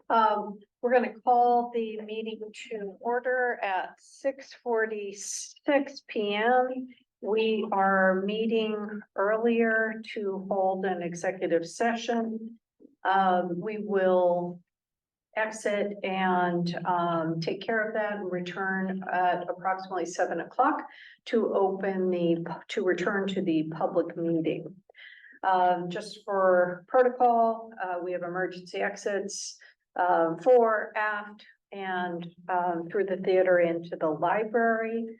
We're going to call the meeting to order at 6:46 p.m. We are meeting earlier to hold an executive session. We will exit and take care of that and return at approximately 7 o'clock to return to the public meeting. Just for protocol, we have emergency exits fore, aft, and through the theater into the library.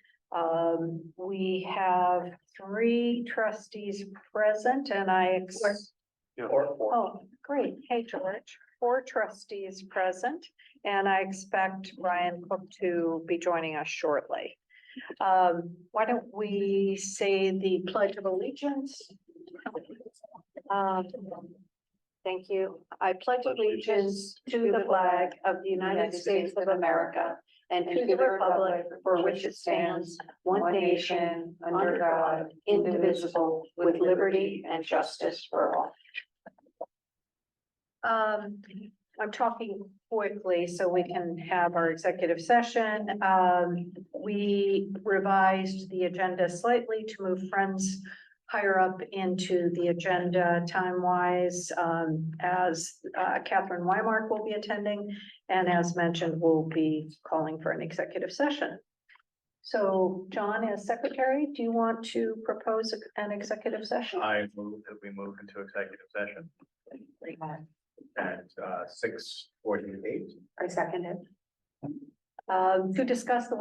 We have 3 trustees present, and oh, great. Hey, George. 4 trustees present, and I expect Ryan Cook to be joining us shortly. Why don't we say the Pledge of Allegiance? Thank you. I pledge allegiance to the flag of the United States of America and to the republic for which it stands, one nation, under God, indivisible, with liberty and justice for all. I'm talking quickly so we can have our executive session. We revised the agenda slightly to move Friends higher up into the agenda time-wise, as Catherine Weimark will be attending, and as mentioned, we'll be calling for an executive session. So, John, as secretary, do you want to propose an executive session? I move that we move into executive session at 6:48. I second it. To discuss the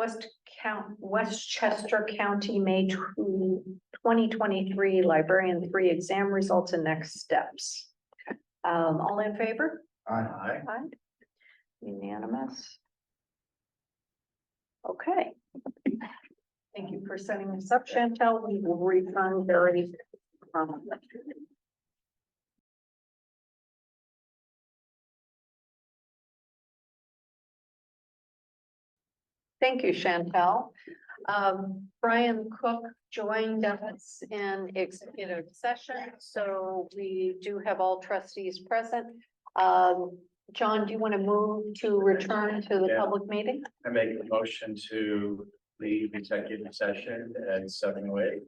Westchester County May 2023 Librarian 3 exam results and next steps. All in favor? Aye. Aye. Unanimous. Okay. Thank you for setting this up, Chantel. We will return very promptly. Thank you, Chantel. Brian Cook joined us in executive session, so we do have all trustees present. John, do you want to move to return to the public meeting? I make a motion to leave executive session at 7:08.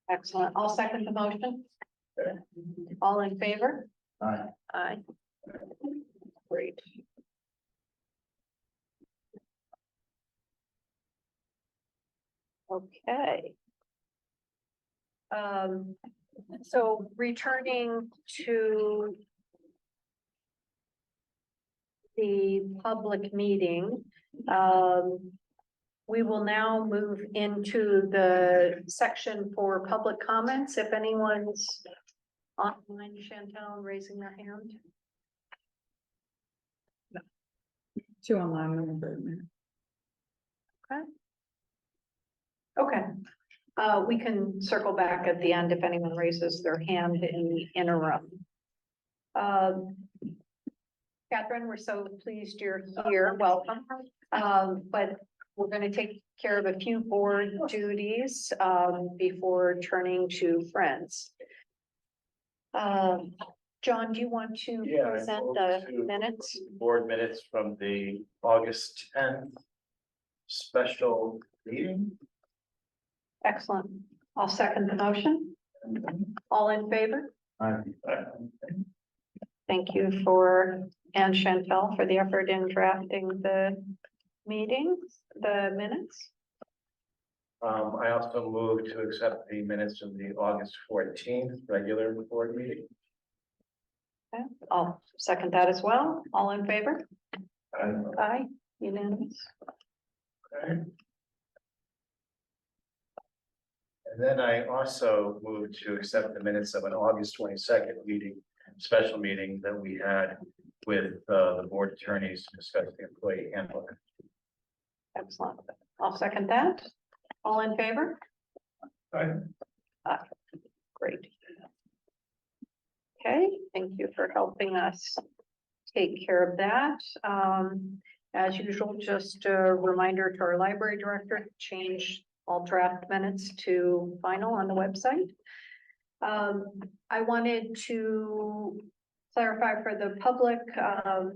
Excellent. I'll second the motion. Okay. All in favor? Aye. Aye. Great. Okay. So returning to the public meeting, we will now move into the section for public comments. If anyone's online, Chantel, raising their hand. 2 online. Okay. We can circle back at the end if anyone raises their hand in the interim. Catherine, we're so pleased you're here. Welcome. But we're going to take care of a few board duties before turning to Friends. John, do you want to present the minutes? Board minutes from the August 10th special meeting. Excellent. I'll second the motion. All in favor? Aye. Thank you and Chantel for the effort in drafting the minutes. I also move to accept the minutes of the August 14th regular board meeting. Okay. I'll second that as well. All in favor? Aye. Aye. Unanimous. Okay. And then I also moved to accept the minutes of an August 22nd meeting, special meeting that we had with the board attorneys to discuss the employee handbook. Excellent. I'll second that. All in favor? Aye. Aye. Great. Okay, thank you for helping us take care of that. As usual, just a reminder to our library director to change all draft minutes to final on the website. I wanted to clarify for the public,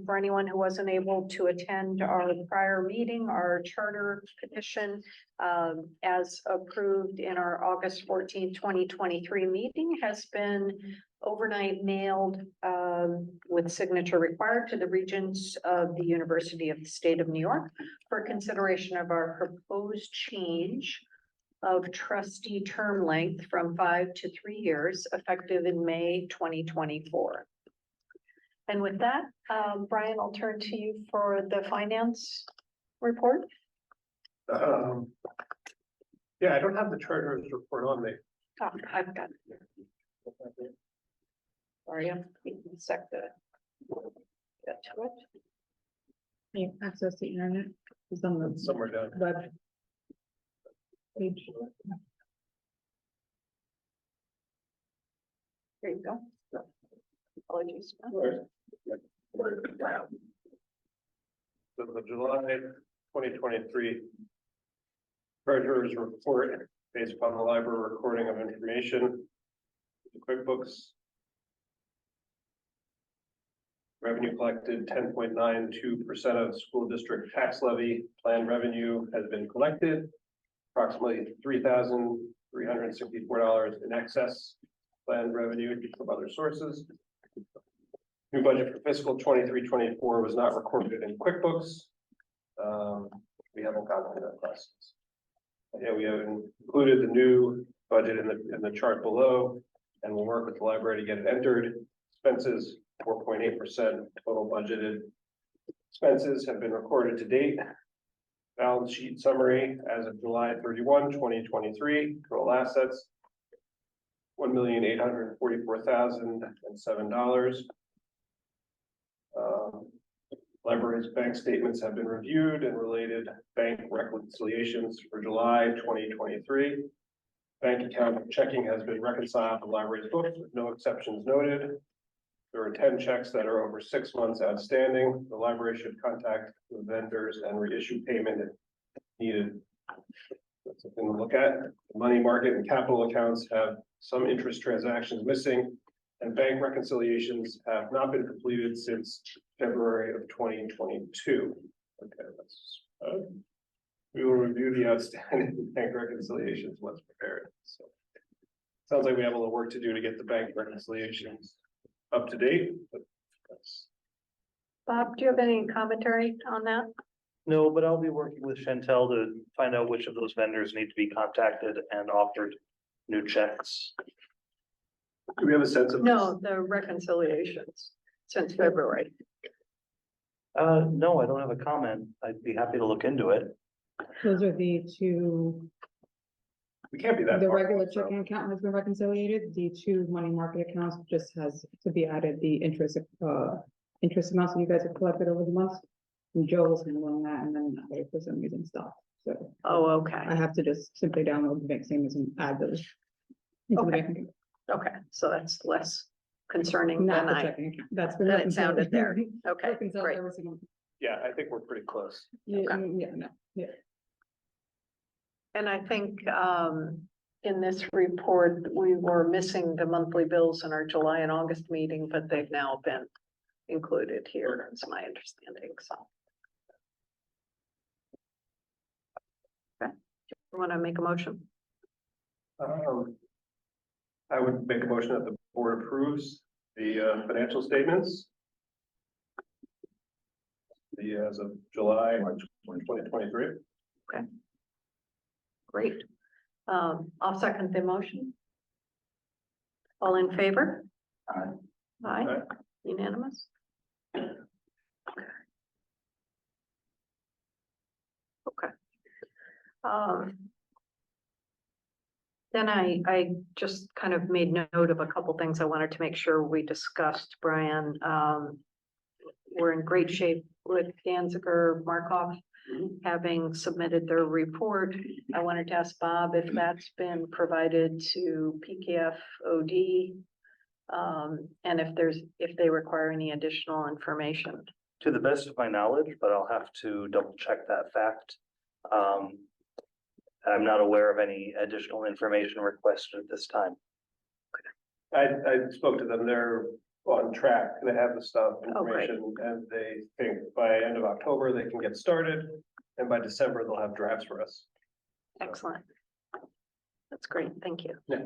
for anyone who wasn't able to attend our prior meeting, our charter petition, as approved in our August 14, 2023 meeting has been overnight mailed, with signature required to the regents of the University of the State of New York for consideration of our proposed change of trustee term length from 5 to 3 years, effective in May 2024. And with that, Brian, I'll turn to you for the finance report. Yeah, I don't have the treasurer's report on me. Oh, I've got it. Sorry, I'm taking a sec to get to it. Yeah, access to internet is on the Somewhere down. web page. There you go. Apologies. So the July 2023 treasurer's report based upon the library recording of information, the QuickBooks. Revenue collected 10.92% of school district tax levy. Planned revenue has been collected. Approximately $3,364 in excess planned revenue from other sources. New budget for fiscal 23-24 was not recorded in QuickBooks. We haven't gotten to that process. Yeah, we have included the new budget in the chart below, and we'll work with the library to get it entered. Expenses 4.8% total budgeted expenses have been recorded to date. Balance sheet summary as of July 31, 2023. Total assets $1,844,007. Library's bank statements have been reviewed and related bank reconciliations for July 2023. Bank account checking has been reconciled to the library's books with no exceptions noted. There are 10 checks that are over 6 months outstanding. The library should contact the vendors and reissue payment if needed. That's something to look at. Money market and capital accounts have some interest transactions missing, and bank reconciliations have not been completed since February of 2022. Okay, we will review the outstanding bank reconciliations once prepared. So sounds like we have a little work to do to get the bank reconciliations up to date, but that's. Bob, do you have any commentary on that? No, but I'll be working with Chantel to find out which of those vendors need to be contacted and offered new checks. Do we have a sense of? No, the reconciliations since February. No, I don't have a comment. I'd be happy to look into it. Those are the two, We can't be that. the far, regular so. checking account has been reconciliated, the two money market accounts just has to be added, the interest amounts that you guys have collected over the months. And Joel's handling that, and then I for some reason stopped, so Oh, I okay, have to just simply download the bank statements and add those. into the Okay. bank account. okay, so that's less concerning Not than the I, checking account, that's been. than it sounded there. reconciled. Okay, Reconciled great. every single. Yeah, I think we're pretty close. Yeah, Okay. yeah, no, yeah. And I think, in this report, we were missing the monthly bills in our July and August meeting, but they've now been included here, is my understanding, so. Okay, you want to make a motion? I would make a motion that the board approves the financial statements. As of July 2023. Great. I'll second the motion. All in favor? Aye. Aye, Aye. unanimous? Okay. Then I just kind of made note of a couple things I wanted to make sure we discussed, Brian. We're in great shape with Danziger, Markov having submitted their report. I wanted to ask Bob if that's been provided to PKF OD. And if they require any additional information. To the best of my knowledge, but I'll have to double check that fact. I'm not aware of any additional information requested at this time. I spoke to them. They're on track. They have the stuff, Oh, great. information, and they think by end of October, they can get started. And by December, they'll have drafts for us. Excellent. That's great, thank you. Yeah.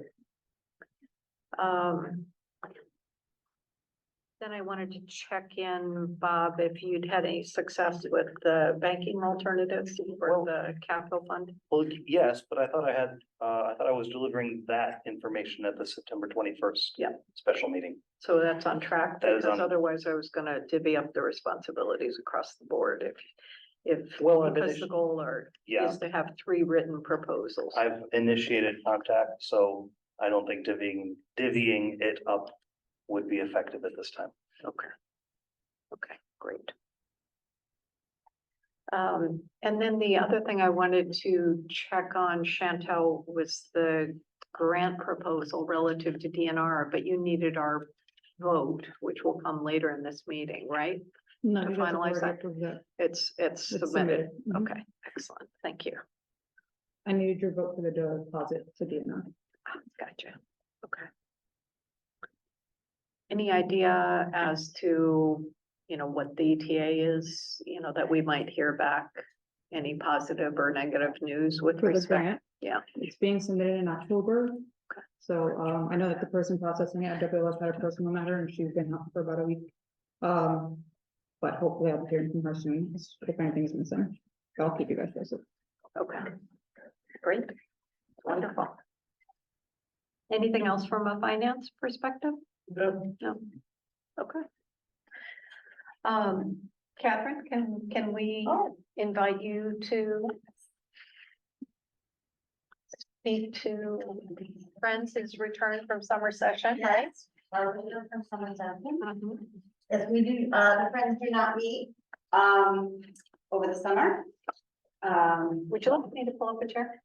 Then I wanted to check in, Bob, if you'd had any success with the banking alternatives for the capital fund. Well, yes, but I thought I was delivering that information at the September 21st. Yeah. Special meeting. So that's on track, That is because on- otherwise I was gonna divvy up the responsibilities across the board if, Well, I've because the initi- goal Yeah, is to have 3 written proposals. I've initiated contact, so I don't think divvying it up would be effective at this time. Okay. Okay, great. And then the other thing I wanted to check on, Chantel, was the grant proposal relative to DNR, but you needed our vote, which will come later in this meeting, right? No, To you guys have finalize already that? approved that. It's It's submitted. Mhm. Okay, excellent. Thank you. I needed your vote for the deposit to DNR. Gotcha. Okay. Any idea as to, what the ETA is, that we might hear back? Any positive or negative news with For the respect? grant. Yeah. It's being submitted in October. Okay. So, I know that the person processing it at WLS had a personal matter and she's been out for about a week. But hopefully I'll be hearing from her soon, if anything's missing. I'll keep you guys posted. Okay. Great. Wonderful. Anything else from a finance perspective? No. No. Okay. Catherine, can we invite you to speak to Friends' return from summer session, right? Our return from summer session. Mhm. Yes, we do, the Friends do not meet, over the summer. Would you like me to pull up a chair?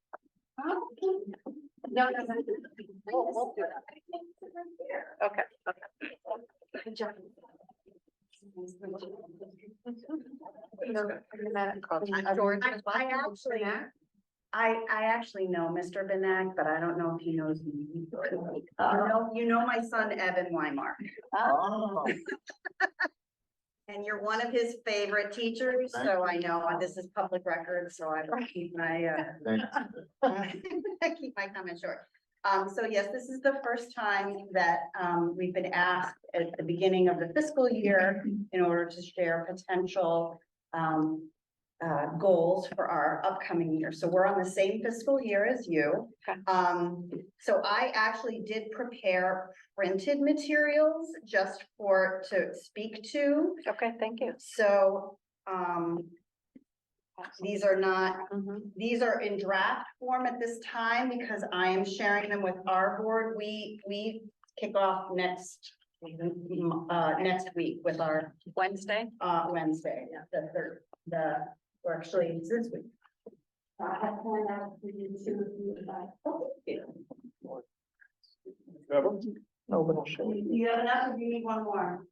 No, no, no. We'll do that. Okay, okay. Good job. George. I actually know Mr. Benak, but I don't know if he knows me. You know my son Evan Weimar, Oh. and you're one of his favorite teachers, so I know, and this is public record, so I will keep my, keep my comments short. So yes, this is the first time that, we've been asked at the beginning of the fiscal year in order to share potential, goals for our upcoming year. So we're on the same fiscal year as you. Okay. So I actually did prepare printed materials just to speak to. Okay, thank you. So, these are not, Mhm. these are in draft form at this time because I am sharing them with our board. We kick off next week with our Wednesday? Wednesday, the third, or actually it's this week. I planned out for you Oh, little show. You have enough, or do you need one more?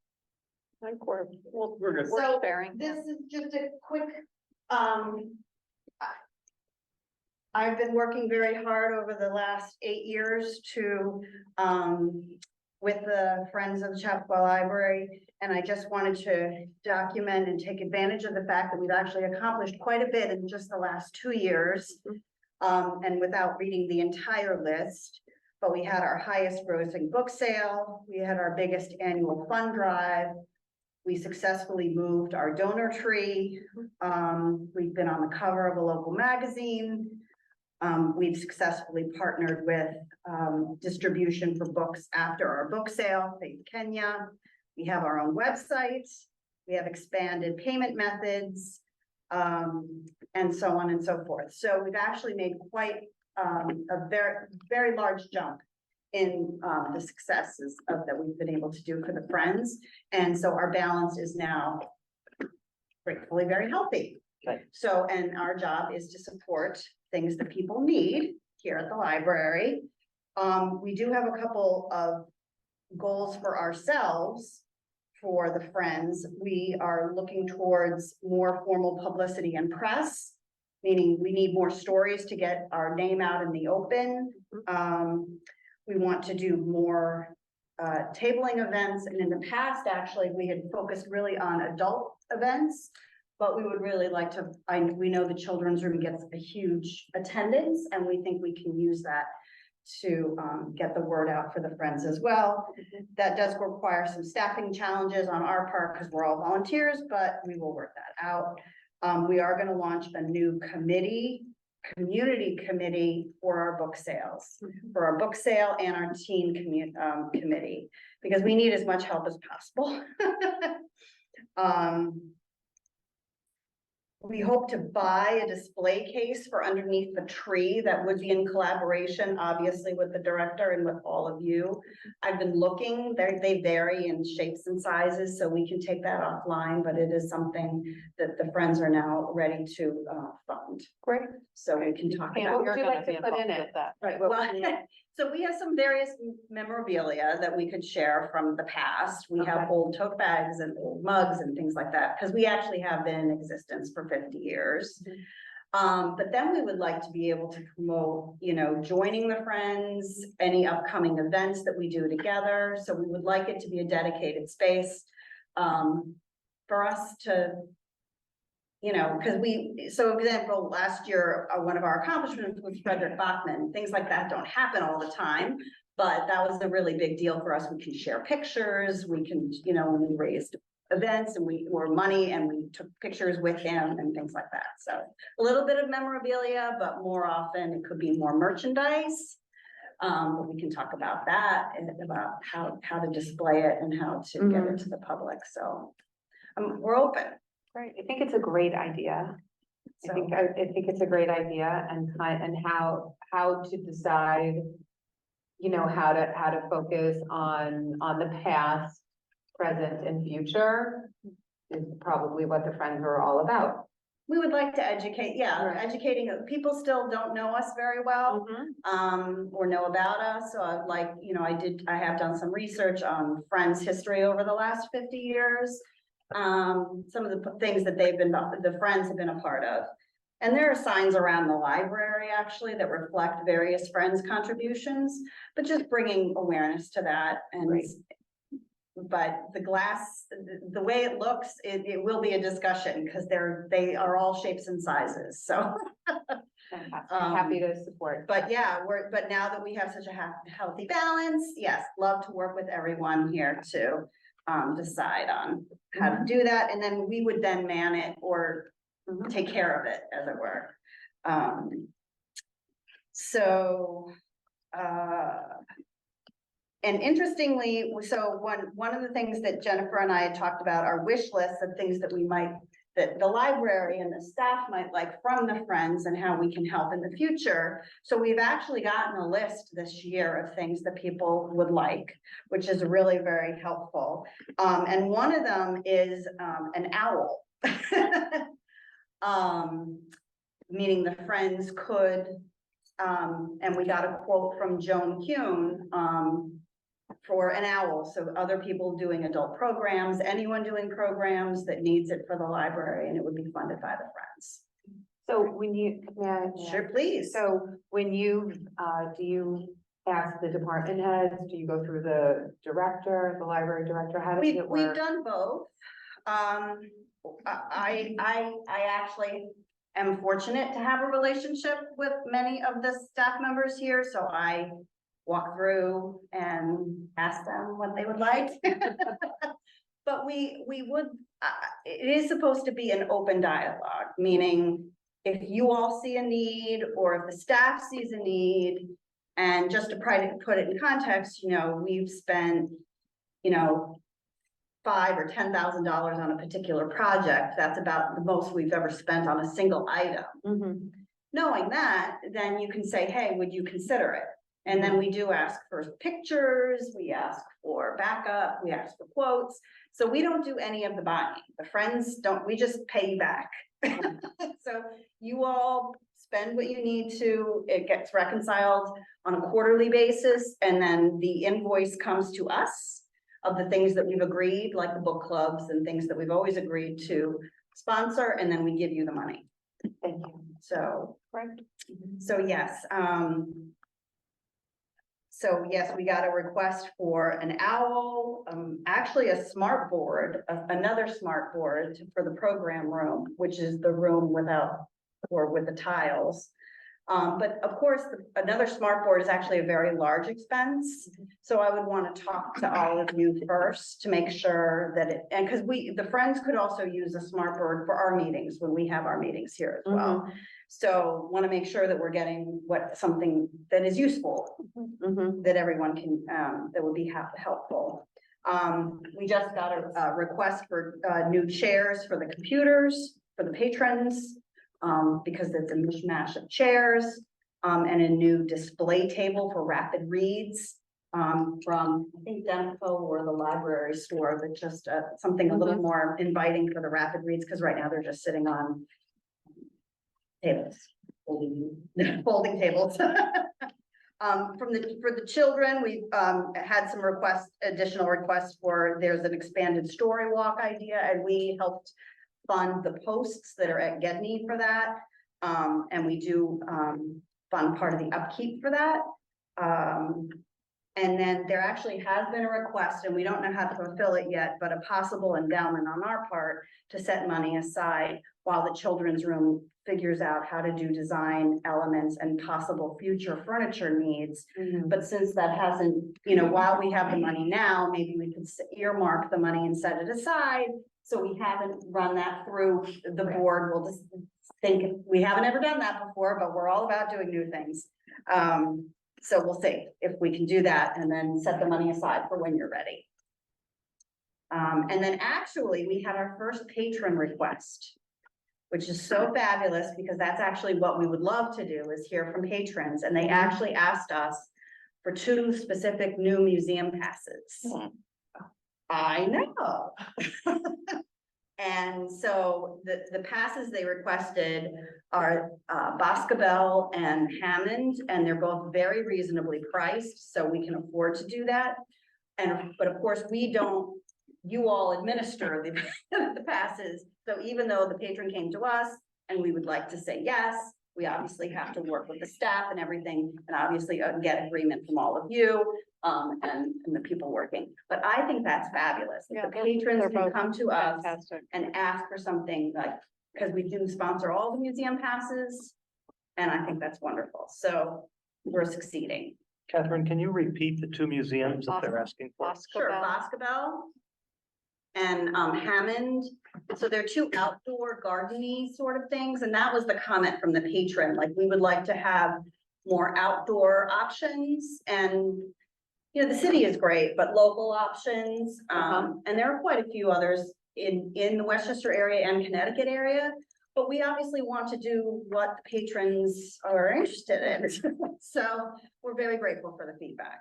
I think we're We're good. So, sharing. This is just a quick, I've been working very hard over the last 8 years to, with the Friends of the Chappaqua Library. And I just wanted to document and take advantage of the fact that we've actually accomplished quite a bit in just the last 2 years. And without reading the entire list, but we had our highest grossing book sale. We had our biggest annual fund drive. We successfully moved our donor tree. We've been on the cover of a local magazine. We've successfully partnered with distribution for books after our book sale, Faith Kenya. We have our own website. We have expanded payment methods, and so on and so forth. So we've actually made quite a very, very large jump in the successes that we've been able to do for the Friends. And so our balance is now gratefully very healthy. Okay. So, and our job is to support things that people need here at the library. We do have a couple of goals for ourselves for the Friends. We are looking towards more formal publicity and press, meaning we need more stories to get our name out in the open. We want to do more tabling events, and in the past, actually, we had focused really on adult events. But we would really like to, we know the children's room gets a huge attendance, and we think we can use that to get the word out for the Friends as well. That does require some staffing challenges on our part because we're all volunteers, but we will work that out. We are going to launch a new community committee for our book sales, and our teen committee, because we need as much help as possible. We hope to buy a display case for underneath the tree that would be in collaboration, obviously, with the director and with all of you. I've been looking, they vary in shapes and sizes, so we can take that offline, but it is something that the Friends are now ready to fund. Great. So we can talk And about. what would you like to put in it? Right, well, so we have some various memorabilia that we could share from the past. We have old tote bags and old mugs and things like that, because we actually have been in existence for 50 years. But then we would like to be able to promote, joining the Friends, any upcoming events that we do together. So we would like it to be a dedicated space for us to, because so example, last year, one of our accomplishments was Frederick Bachman. Things like that don't happen all the time, but that was a really big deal for us. We can share pictures, we can, when we raised events and or money, and we took pictures with him and things like that. So a little bit of memorabilia, but more often it could be more merchandise. But we can talk about that and about how to display it and how to get it to the public. So we're open. Right, I think it's a great idea. So, I think it's a great idea, and how to decide, how to focus on the past, present, and future is probably what the Friends are all about. we would like to educate, Right. educating, people still don't know us very well, or know about us. So I'd like, I have done some research on Friends history over the last 50 years. Some of the things that the Friends have been a part of. And there are signs around the library actually that reflect various Friends contributions, but just bringing awareness to that. And Right. But the way it looks, it will be a discussion because they are all shapes and sizes. So Fantastic. Happy to support. but yeah, but now that we have such a healthy balance, yes, love to work with everyone here to decide on how to do that. And then we would then man it or take care of it, as it were. And interestingly, so one of the things that Jennifer and I had talked about are wish lists of things that that the library and the staff might like from the Friends and how we can help in the future. So we've actually gotten a list this year of things that people would like, which is really very helpful. And one of them is an owl. Meaning the Friends could, and we got a quote from Joan Kuhn, for an owl. So other people doing adult programs, anyone doing programs that needs it for the library, and it would be funded by the Friends. So when you, Sure, please. So when you, do you ask the department heads? Do you go through the director, the library director? How does it work? We've done both. I actually am fortunate to have a relationship with many of the staff members here, so I walk through and ask them what they would like. But we would, it is supposed to be an open dialogue, meaning if you all see a need or if the staff sees a need, and just to try to put it in context, we've spent, $5,000 or $10,000 on a particular project. That's about the most we've ever spent on a single item. Knowing that, then you can say, hey, would you consider it? And then we do ask for pictures, we ask for backup, we ask for quotes. So we don't do any of the buying. The Friends don't, we just pay you back. So you all spend what you need to, it gets reconciled on a quarterly basis. And then the invoice comes to us of the things that we've agreed, like the book clubs and things that we've always agreed to sponsor. And then we give you the money. Thank you. So, Right. so yes. So yes, we got a request for an owl, actually a smart board, another smart board for the program room, which is the room without, or with the tiles. But of course, another smart board is actually a very large expense. So I would want to talk to all of you first to make sure that it, and because the Friends could also use a smart board for our meetings when we have our meetings here as well. So want to make sure that we're getting something that is useful, that everyone can, that would be helpful. We just got a request for new chairs for the computers, for the patrons. Because there's a mishmash of chairs, and a new display table for rapid reads, from, I think, Demco or the library store, but just, something a little more inviting for the rapid reads, because right now they're just sitting on tables, folding tables. For the children, we've, had some additional requests for, there's an expanded story walk idea, and we helped fund the posts that are at Gedney for that. And we do fund part of the upkeep for that. And then there actually has been a request, and we don't know how to fulfill it yet, but a possible endowment on our part to set money aside while the children's room figures out how to do design elements and possible future furniture needs. But since that hasn't, while we have the money now, maybe we could earmark the money and set it aside. So we haven't run that through the board. We'll just think, we haven't ever done that before, but we're all about doing new things. So we'll see if we can do that and then set the money aside for when you're ready. And then actually we had our first patron request, which is so fabulous because that's actually what we would love to do, is hear from patrons. And they actually asked us for 2 specific new museum passes. I know. And so the passes they requested are Boscobel and Hammond, and they're both very reasonably priced, so we can afford to do that. But of course, you all administer the passes. So even though the patron came to us and we would like to say yes, we obviously have to work with the staff and everything, and obviously get agreement from all of you. And the people working, but I think that's fabulous. The patrons can come to us and ask for something, like, because we do sponsor all the museum passes, and I think that's wonderful. So we're succeeding. Catherine, can you repeat the 2 museums that they're asking for? Sure, Boscobel and Hammond. So they're 2 outdoor garden-y sort of things, and that was the comment from the patron. Like, we would like to have more outdoor options, and the city is great, but local options, and there are quite a few others in the Westchester area and Connecticut area, but we obviously want to do what the patrons are interested in. So we're very grateful for the feedback.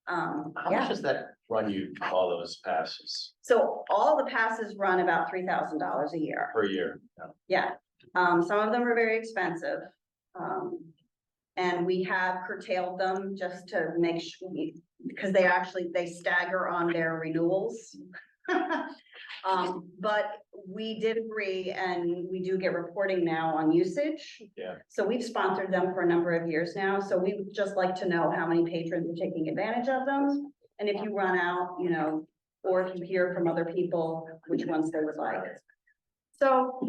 How much does that run you, all those passes So all the passes run about $3,000 a year. per year? Yeah, some of them are very expensive. And we have curtailed them just to make sure, because they stagger on their renewals. But we did agree, and we do get reporting now on usage. Yeah. So we've sponsored them for a number of years now, so we would just like to know how many patrons are taking advantage of them. And if you run out, or if you hear from other people, which ones they would like. So,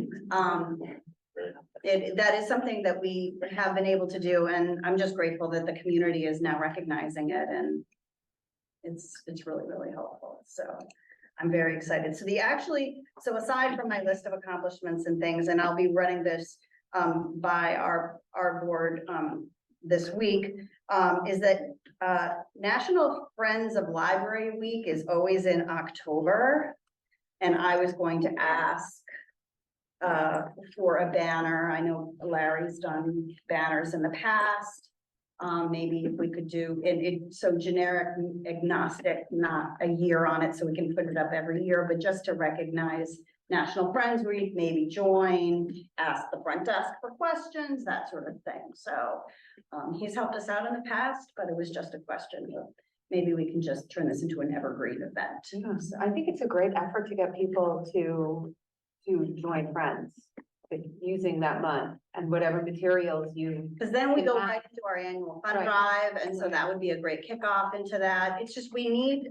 that is something that we have been able to do, and I'm just grateful that the community is now recognizing it, and it's really, really helpful. So I'm very excited. So aside from my list of accomplishments and things, and I'll be running this by our board this week, is that National Friends of Library Week is always in October, and I was going to ask for a banner. I know Larry's done banners in the past. Maybe if we could do it, so generic, agnostic, not a year on it, so we can put it up every year, but just to recognize National Friends Week, maybe join, ask the front desk for questions, that sort of thing. So he's helped us out in the past, but it was just a question. Maybe we can just turn this into an evergreen event. I think it's a great effort to get people to join Friends. using that month and whatever materials you. Because then we go Yeah. right into our annual fund Right. drive, and so that would be a great kickoff into that. It's just, we need,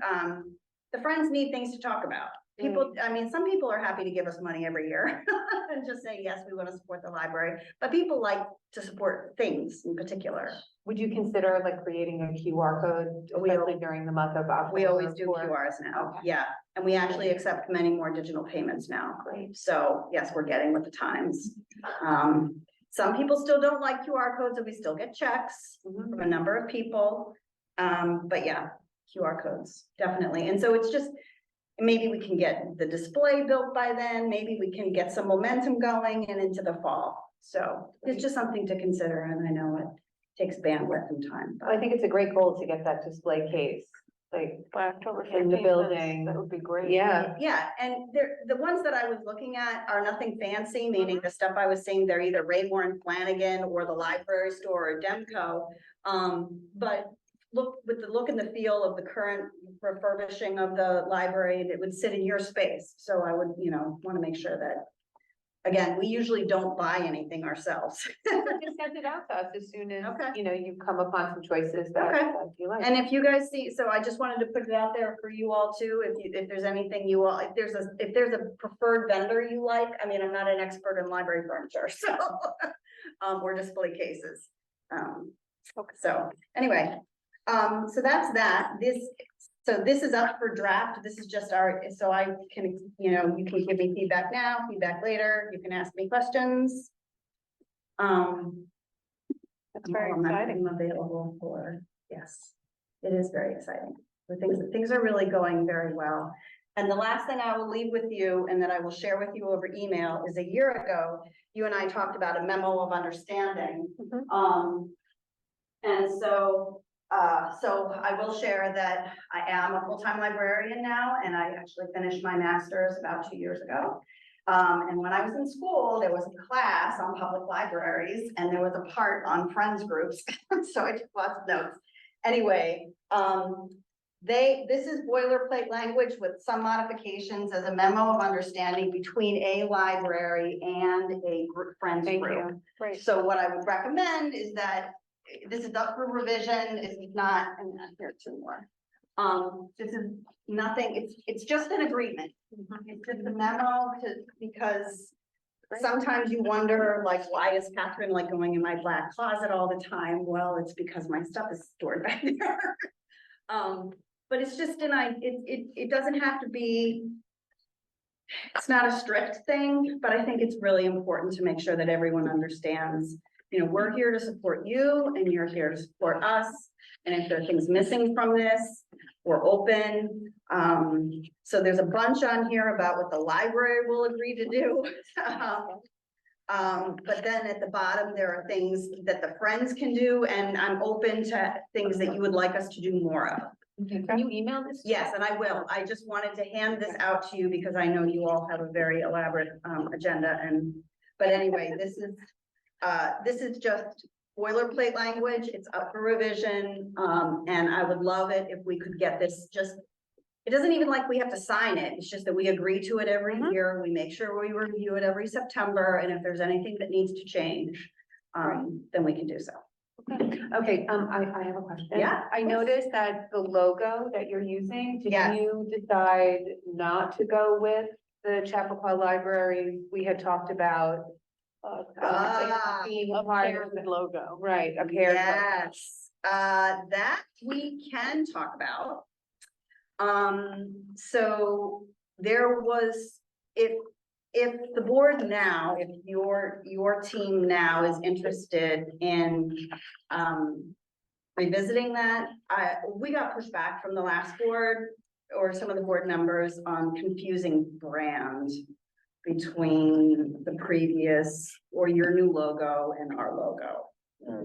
the friends need things to talk about. People, I mean, some people are happy to give us money every year and just say, yes, we want to support the library, but people like to support things in particular. Would you consider like creating a QR code, especially during the month of October? We always do for- QRs now, Okay. yeah, and we actually accept many more digital payments now. Great. So, yes, we're getting with the times. Some people still don't like QR codes, and we still get checks from a number of people. But yeah, QR codes, definitely. And so it's just, maybe we can get the display built by then, maybe we can get some momentum going and into the fall. So it's just something to consider, and I know it takes bandwidth and time. I think it's a great goal to get that display case, like By October in the 15th, building. that would be great. Yeah. Yeah, and the ones that I was looking at are nothing fancy, meaning the stuff I was seeing, they're either Raymour and Flanagan or the library store or Demco. But look, with the look and the feel of the current refurbishing of the library, it would sit in your space. So I would, want to make sure that, again, we usually don't buy anything ourselves. Just send it out to us as soon as, Okay. you come upon some choices that Okay. that you like. And if you guys see, so I just wanted to put it out there for you all too, if there's anything you all, if there's a preferred vendor you like, I mean, I'm not an expert in library furniture, so, or display cases. So anyway, so that's that, so this is up for draft, this is just so I can, you can give me feedback now, feedback later, you can ask me questions. That's very exciting. I'm available for, yes, it is very exciting. The things are really going very well. And the last thing I will leave with you and that I will share with you over email is a year ago, you and I talked about a memo of understanding. And so I will share that I am a full-time librarian now, and I actually finished my master's about 2 years ago. And when I was in school, there was a class on public libraries, and there was a part on friends groups, so I took lots of notes. Anyway, this is boilerplate language with some modifications as a memo of understanding between a library and a friends Thank group. you. Great. So what I would recommend is that this is up for revision, this is not, and here two more. This is nothing, it's just an agreement. It's just a memo because sometimes you wonder, like, why is Catherine like going in my black closet all the time? Well, it's because my stuff is stored back there. But it's just it doesn't have to be, it's not a strict thing, but I think it's really important to make sure that everyone understands, we're here to support you and you're here to support us. And if there are things missing from this, we're open. So there's a bunch on here about what the library will agree to do. But then at the bottom, there are things that the friends can do, and I'm open to things that you would like us to do more of. Can you email this? Yes, and I will. I just wanted to hand this out to you because I know you all have a very elaborate agenda, but anyway, this is just boilerplate language. It's up for revision. And I would love it if we could get this it doesn't even like we have to sign it. It's just that we agree to it every year. We make sure we review it every September. And if there's anything that needs to change, then we can do so. Okay, I have a question. Yeah, I of course. noticed that the logo that you're using, did Yes. you decide not to go with the Chappaqua Library? We had talked about being a part of the logo. right, a paired logo. Yes, that we can talk about. So there was, if the board now, if your team now is interested in, revisiting that, we got pushback from the last board or some of the board members on confusing brand between the previous or your new logo and our logo.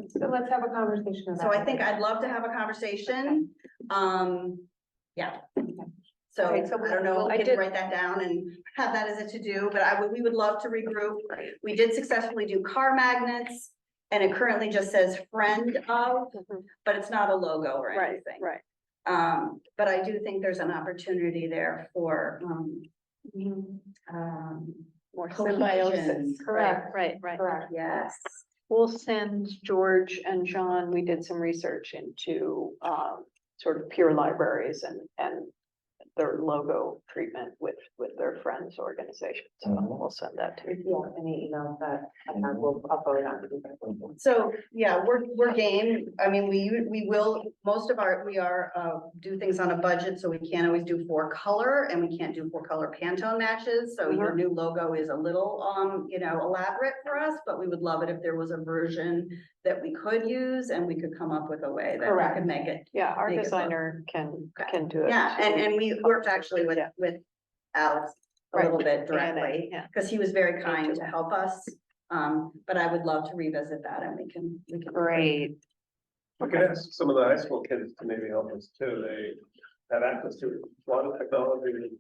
So let's have a conversation about So I it. think I'd love to have a conversation. Yeah. So Okay, so I don't know, I I did- can write that down and have that as a to-do, but we would love to regroup. We did successfully do car magnets, and it currently just says friend of, but it's not a logo or anything. Right. But I do think there's an opportunity there for, more Cohesion. symbiosis. Correct. Right. Correct. Yes. We'll send George and John, we did some research into sort of peer libraries and their logo treatment with their friends organization. So we'll send that to you. If you have any emails that I have, I'll forward on to you. So, yeah, we're game. I mean, we will, most of we are, do things on a budget, so we can't always do 4-color and we can't do 4-color Pantone matches. So your new logo is a little, elaborate for us, but we would love it if there was a version that we could use and we could come up with a way that we Correct. could make it. Yeah, our Make it look- designer can do it. Yeah, and we worked actually with Alex a little bit directly, Yeah. because he was very kind to help us. But I would love to revisit that and we can. Great. We could ask some of the high school kids to maybe help us too. They have access to a lot of technology.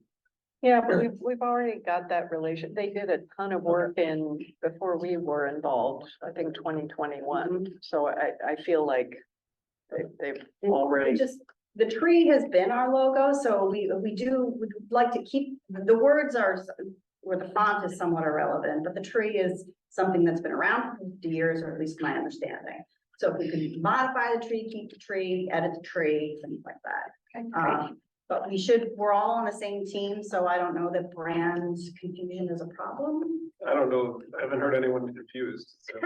Yeah, but we've already got that relation. They did a ton of work before we were involved, I think 2021. So I feel like they've already. The tree has been our logo, so we'd like to keep, the words are, where the font is somewhat irrelevant, but the tree is something that's been around for 50 years, or at least my understanding. So if we could modify the tree, keep the tree, edit the tree, things like that. Okay, great. But we're all on the same team, so I don't know that brand confusion is a problem. I don't know, I haven't heard anyone confused, so.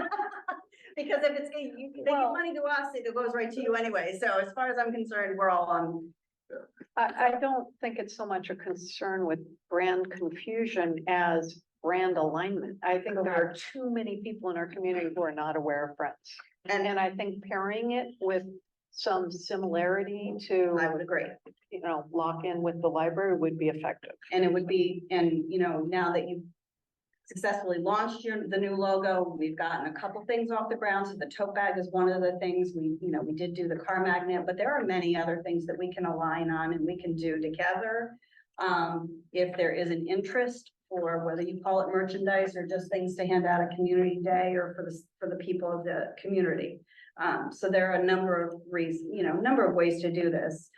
Because if they give money to us, it goes right to you anyway. So as far as I'm concerned, we're all on. I don't think it's so much a concern with brand confusion as brand alignment. I think there are too many people in our community who are not aware of Friends. And I think pairing it with some similarity to, I would agree. lock in with the library would be effective. And it would be, now that you've successfully launched the new logo, we've gotten a couple things off the ground. So the tote bag is one of the things we did do the car magnet, but there are many other things that we can align on and we can do together. If there is an interest, or whether you call it merchandise or just things to hand out at community day or for the people of the community. So there are a number of ways to do this.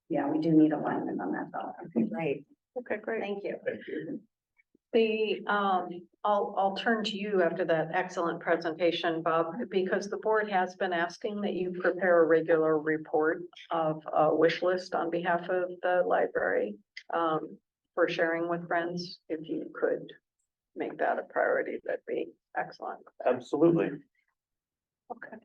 Yeah, we do need alignment on that though. Okay, great. Okay, great. Thank you. Thank you. I'll turn to you after that excellent presentation, Bob, because the board has been asking that you prepare a regular report of a wish list on behalf of the library for sharing with friends. If you could make that a priority, that'd be excellent. Absolutely. Okay.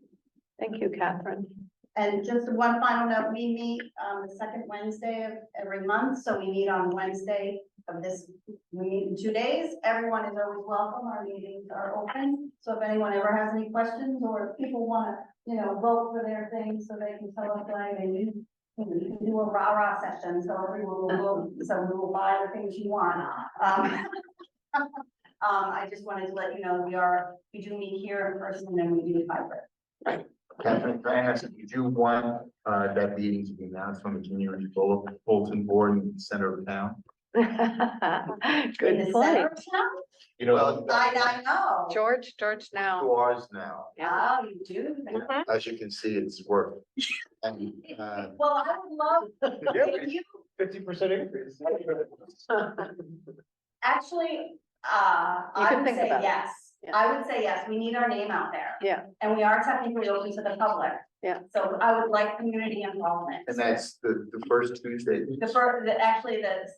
Thank you, Catherine. And just one final note, we meet the second Wednesday of every month, so we meet on Wednesday of this, we meet in 2 days. Everyone is always welcome, our meetings are open, so if anyone ever has any questions, or if people want to, vote for their things, so they can tell us why they need, you can do a rah-rah session, so everyone will vote, so we will buy the things you want. I just wanted to let you know, we do meet here in person, and then we do hybrid. Catherine, can I ask, did you want that meeting to be announced on the community bulletin board in the center of town? In Good the center point. of town? Well, I know. George now. to ours now. Yeah. Oh, you do? As you can see, it's working. And, Well, I would love, if you, 50% increase. actually, You I can would think say about it. yes. Yeah. I would say yes, we need our name out there. Yeah. And we are technically open to the public. Yeah. So I would like community involvement. and that's the first Tuesday. Actually, the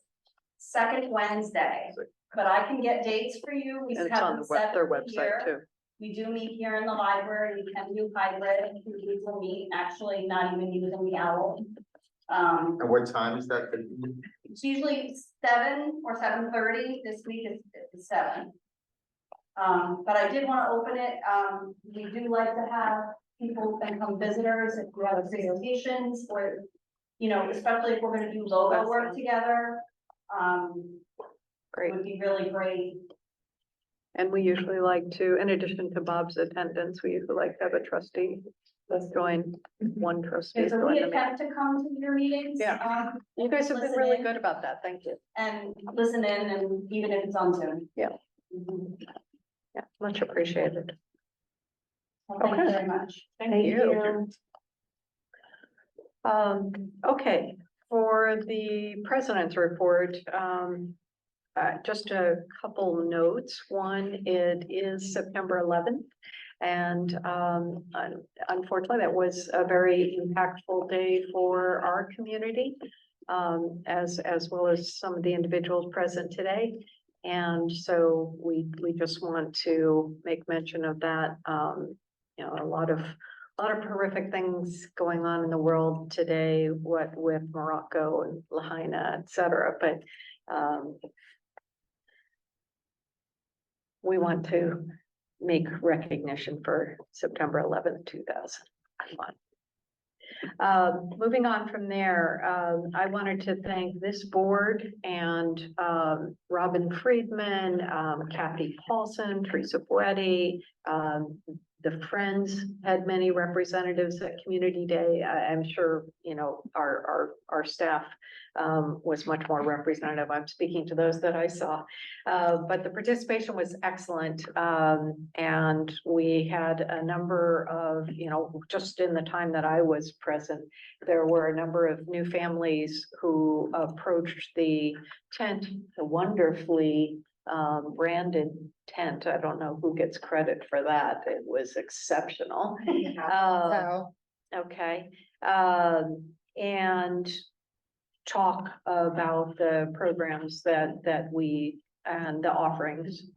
second Wednesday, but I can get dates for you. We And it's have on them the set their for the website year. too. We do meet here in the library, we can do hybrid, we will meet, actually not even using the owl. And what time is that? It's usually 7 or 7:30, this week is 7. But I did want to open it, we do like to have people and come visitors if we have presentations or, especially if we're gonna do logo work together. Great. It would be really great. And we usually like to, in addition to Bob's attendance, we usually like to have a trustee. Let's join one trustee. Okay, so join we the meeting. attempt to come to your meetings. Yeah. You guys have been listen really in. good about that. Thank you. And listen in, and even if it's on Zoom. Yeah. Mhm. Yeah, much appreciated. Well, thank you Okay. very much. Thank you. Okay, for the president's report, just a couple notes. One, it is September 11th. And unfortunately, that was a very impactful day for our community, as well as some of the individuals present today. And so we just want to make mention of that. You know, a lot of horrific things going on in the world today, what with Morocco and Lahaina, et cetera. But we want to make recognition for September 11th, 2001. Moving on from there, I wanted to thank this board and Robin Friedman, Kathy Paulson, Teresa Boetti, the Friends had many representatives at Community Day. I'm sure, you know, our staff was much more representative. I'm speaking to those that I saw. But the participation was excellent. And we had a number of, you know, just in the time that I was present, there were a number of new families who approached the tent, the wonderfully branded tent. I don't know who gets credit for that. It was exceptional. Okay. And talk about the programs that we and the offerings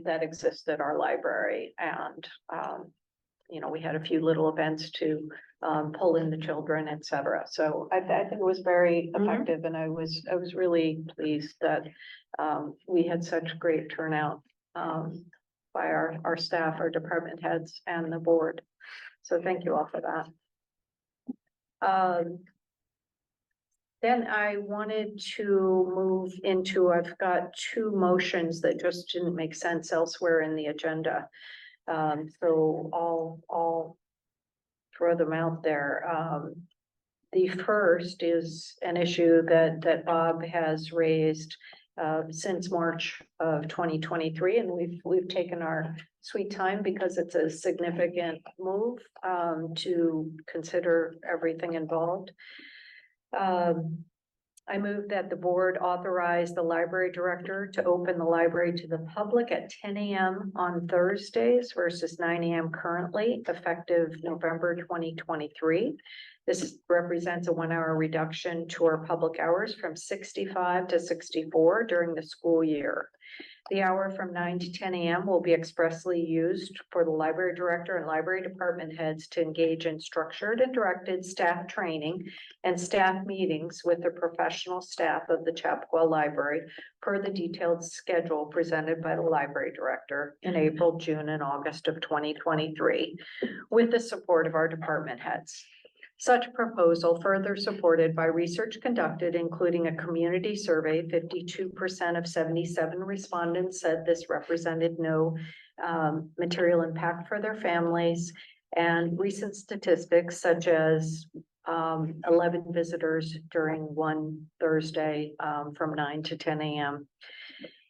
that exist at our library. And you know, we had a few little events to pull in the children, et cetera. So I think it was very effective, and I was really pleased that we had such great turnout by our staff, our department heads, and the board. So thank you all for that. Then I wanted to move into, I've got two motions that just didn't make sense elsewhere in the agenda. So I'll throw them out there. The first is an issue that Bob has raised since March of 2023, and we've taken our sweet time because it's a significant move to consider everything involved. I move that the board authorize the library director to open the library to the public at 10 a.m. on Thursdays versus 9 a.m. currently, effective November 2023. This represents a 1 hour reduction to our public hours from 65 to 64 during the school year. The hour from 9 to 10 a.m. will be expressly used for the library director and library department heads to engage in structured and directed staff training and staff meetings with the professional staff of the Chappaqua Library per the detailed schedule presented by the library director in April, June, and August of 2023, with the support of our department heads. Such proposal, further supported by research conducted, including a community survey, 52% of 77 respondents said this represented no material impact for their families, and recent statistics such as 11 visitors during one Thursday from 9 to 10 a.m.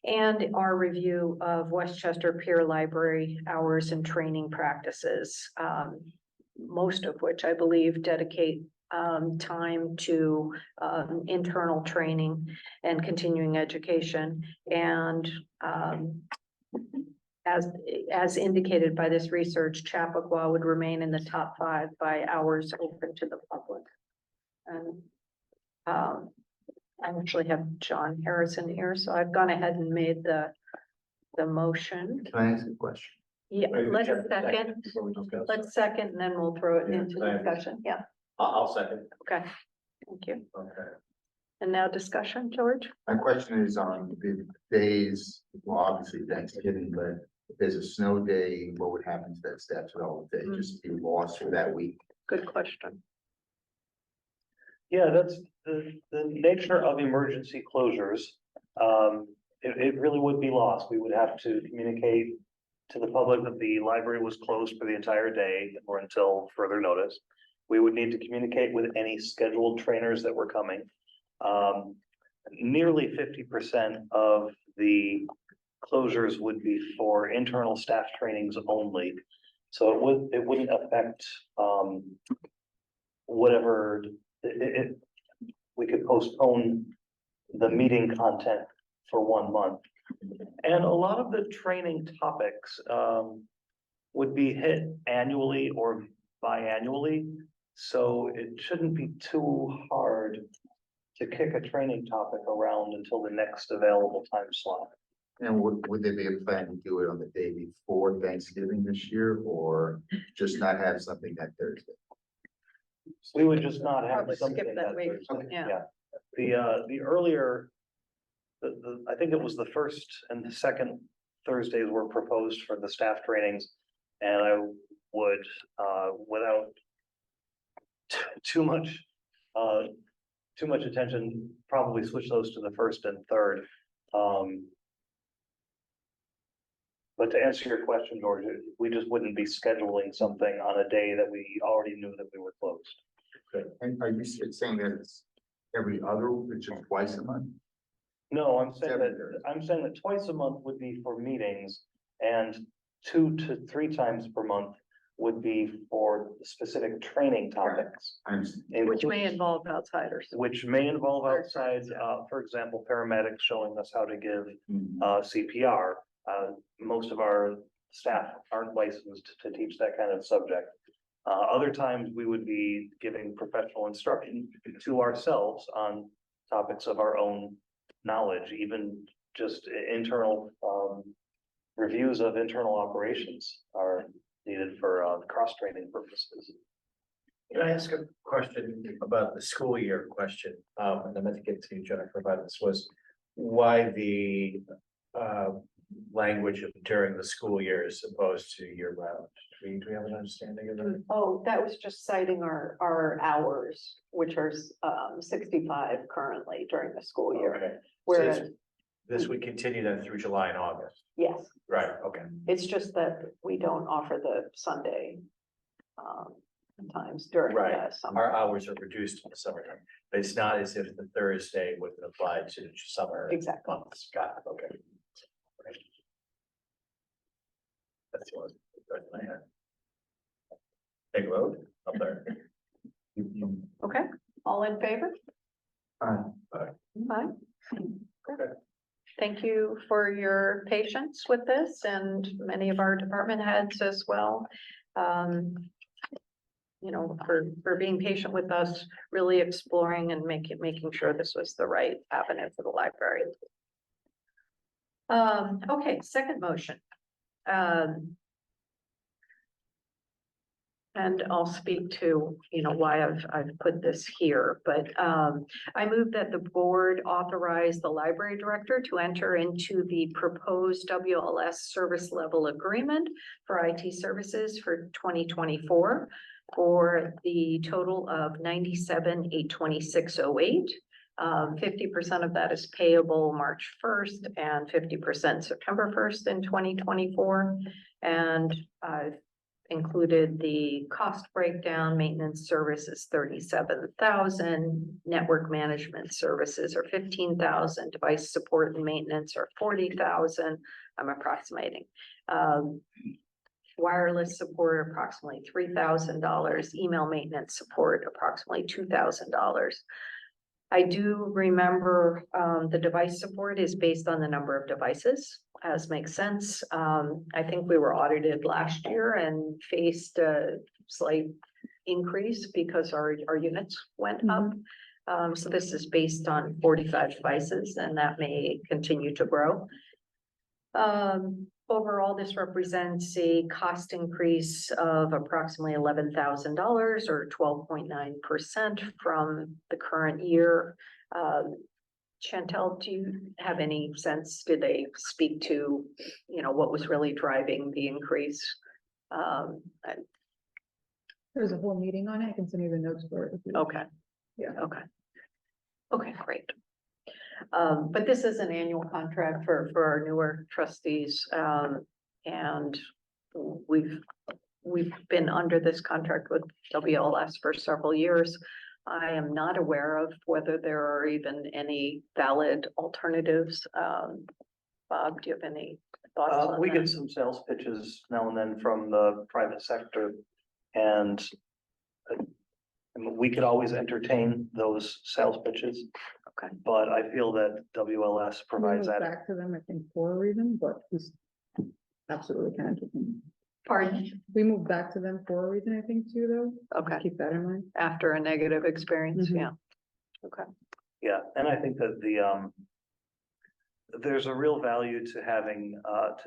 And our review of Westchester Peer Library hours and training practices, most of which I believe dedicate time to internal training and continuing education. And as indicated by this research, Chappaqua would remain in the top 5 by hours open to the public. And I actually have John Harrison here, so I've gone ahead and made the motion. Can I ask a question? Yeah, let's second. Let's second, and then we'll throw it into discussion. Yeah, I'll second. okay, thank you. Okay. And now discussion, George? My question is on the days, well, obviously Thanksgiving, but if there's a snow day, what would happen to that staff development day? Just be lost for that week? Good question. Yeah, that's the nature of emergency closures. It really would be lost. We would have to communicate to the public that the library was closed for the entire day or until further notice. We would need to communicate with any scheduled trainers that were coming. Nearly 50% of the closures would be for internal staff trainings only. So it wouldn't affect whatever we could postpone the meeting content for 1 month. And a lot of the training topics, would be hit annually or biannually. So it shouldn't be too hard to kick a training topic around until the next available time slot. And would there be a plan to do it on the day before Thanksgiving this year, or just not have something that Thursday? We would just not have Probably skip something that that week, Thursday, yeah. The earlier, I think it was the first and the second Thursdays were proposed for the staff trainings. And I would, without too much attention, probably switch those to the first and third. But to answer your question, George, we just wouldn't be scheduling something on a day that we already knew that we were closed. And are you saying that it's every other, it's just twice a month? No, I'm saying that, Seven. I'm saying that twice a month would be for meetings, and 2 to 3 times per month would be for specific training topics. Which may involve outsiders. Which may involve outside, for example, paramedics showing us how to give CPR. Most of our staff aren't licensed to teach that kind of subject. Other times we would be giving professional instruction to ourselves on topics of our own knowledge, even just internal reviews of internal operations are needed for cross-training purposes. Can I ask a question about the school year question? And I meant to get to you, Jennifer, about this was why the language of during the school year as opposed to year round. Do we have an understanding of that? Oh, that was just citing our hours, which are 65 currently during the school year. Okay. Whereas, So this would continue then through July and August. yes, Right, okay. it's just that we don't offer the Sunday times during the Right. summer. Our hours are reduced in the summertime, but it's not as if the Thursday wouldn't apply to the summer Exactly. months. Got it, okay. Right. That's the one question I had. Big road up there. Okay, all in favor? Aye. Aye. Okay. Thank you for your patience with this and many of our department heads as well. You know, for being patient with us, really exploring and making sure this was the right avenue for the library. Okay, second motion. And I'll speak to, you know, why I've put this here, but I move that the board authorize the library director to enter into the proposed WLS service level agreement for IT services for 2024 for the total of $97,826.08. 50% of that is payable March 1st and 50% September 1st in 2024. And I've included the cost breakdown. Maintenance services 37,000, network management services are 15,000, device support and maintenance are 40,000. I'm approximating. Wireless support approximately $3,000, email maintenance support approximately $2,000. I do remember the device support is based on the number of devices, as makes sense. I think we were audited last year and faced a slight increase because our units went up. So this is based on 45 devices, and that may continue to grow. Overall, this represents a cost increase of approximately $11,000 or 12.9% from the current year. Chantel, do you have any sense? Did they speak to, you know, what was really driving the increase? There's a whole meeting on it. I can send you the notes for it. if you- Okay. Yeah. Okay. Okay, great. But this is an annual contract for our newer trustees. And we've been under this contract with WLS for several years. I am not aware of whether there are even any valid alternatives. Bob, do you have any thoughts on We that? get some sales pitches now and then from the private sector, and I mean, we could always entertain those sales pitches. Okay. But I feel that WLS We provides moved that. back to them, I think, for a reason, but he's absolutely can entertain. Pardon? We moved back to them for a reason, I think, too, though. Okay, Keep that in mind. after a negative experience, Mhm. yeah. Okay. Yeah, and I think that there's a real value to having,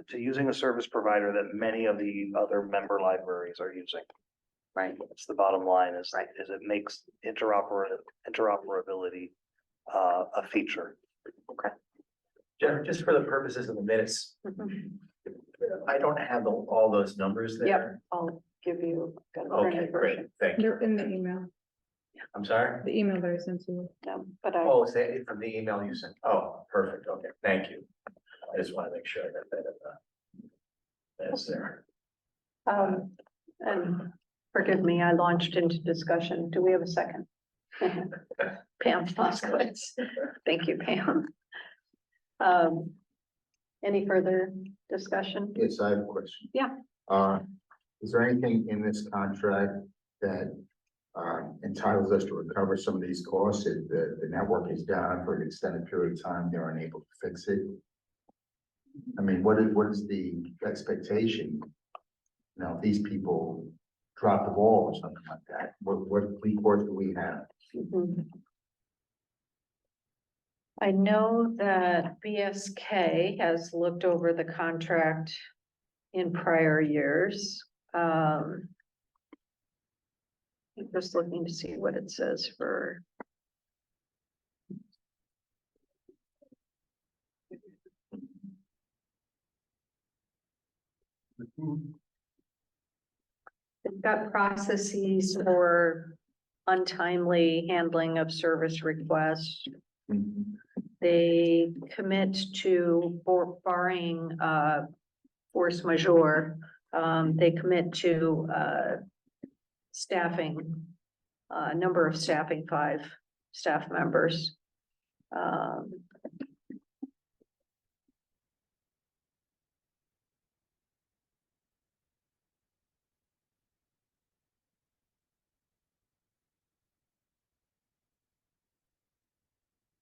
to using a service provider that many of the other member libraries are using. Right. That's the bottom line is, Right. is it makes interoperability, a feature. Jennifer, just for the purposes of the minutes, Mhm. I don't have all those numbers Yep, there. I'll give you. got a Okay, printed great, version. thank you. They're in the email, I'm sorry? the email that I sent to you. No, but I, Oh, say it from the email you sent. Oh, perfect. Okay, thank you. I just want to make sure that that's there. and forgive me, I launched into discussion. Do we have a second? Pam Foskowitz. Thank you, Pam. Any further discussion? Yes, I have a question. Yeah. Is there anything in this contract that entitles us to recover some of these costs if the network is down for an extended period of time, they're unable to fix it? I mean, what is the expectation? Now, if these people drop the ball or something like that, what recourse do we have? Mhm. I know that BSK has looked over the contract in prior years. I'm just looking to see what it says for. They've got processes for untimely handling of service requests. They commit to barring force majeure. They commit to staffing, number of staffing 5 staff members.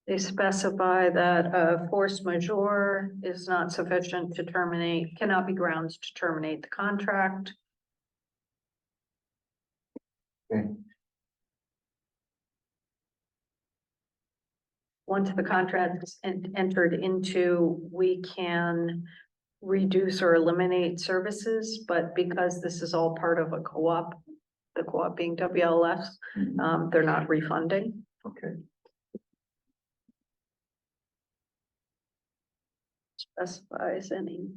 They specify that force majeure is not sufficient to terminate, cannot be grounds to terminate the contract. Okay. Once the contract is entered into, we can reduce or eliminate services, but because this is all part of a co-op, the co-op being WLS, they're not refunding. Okay. Specifies any.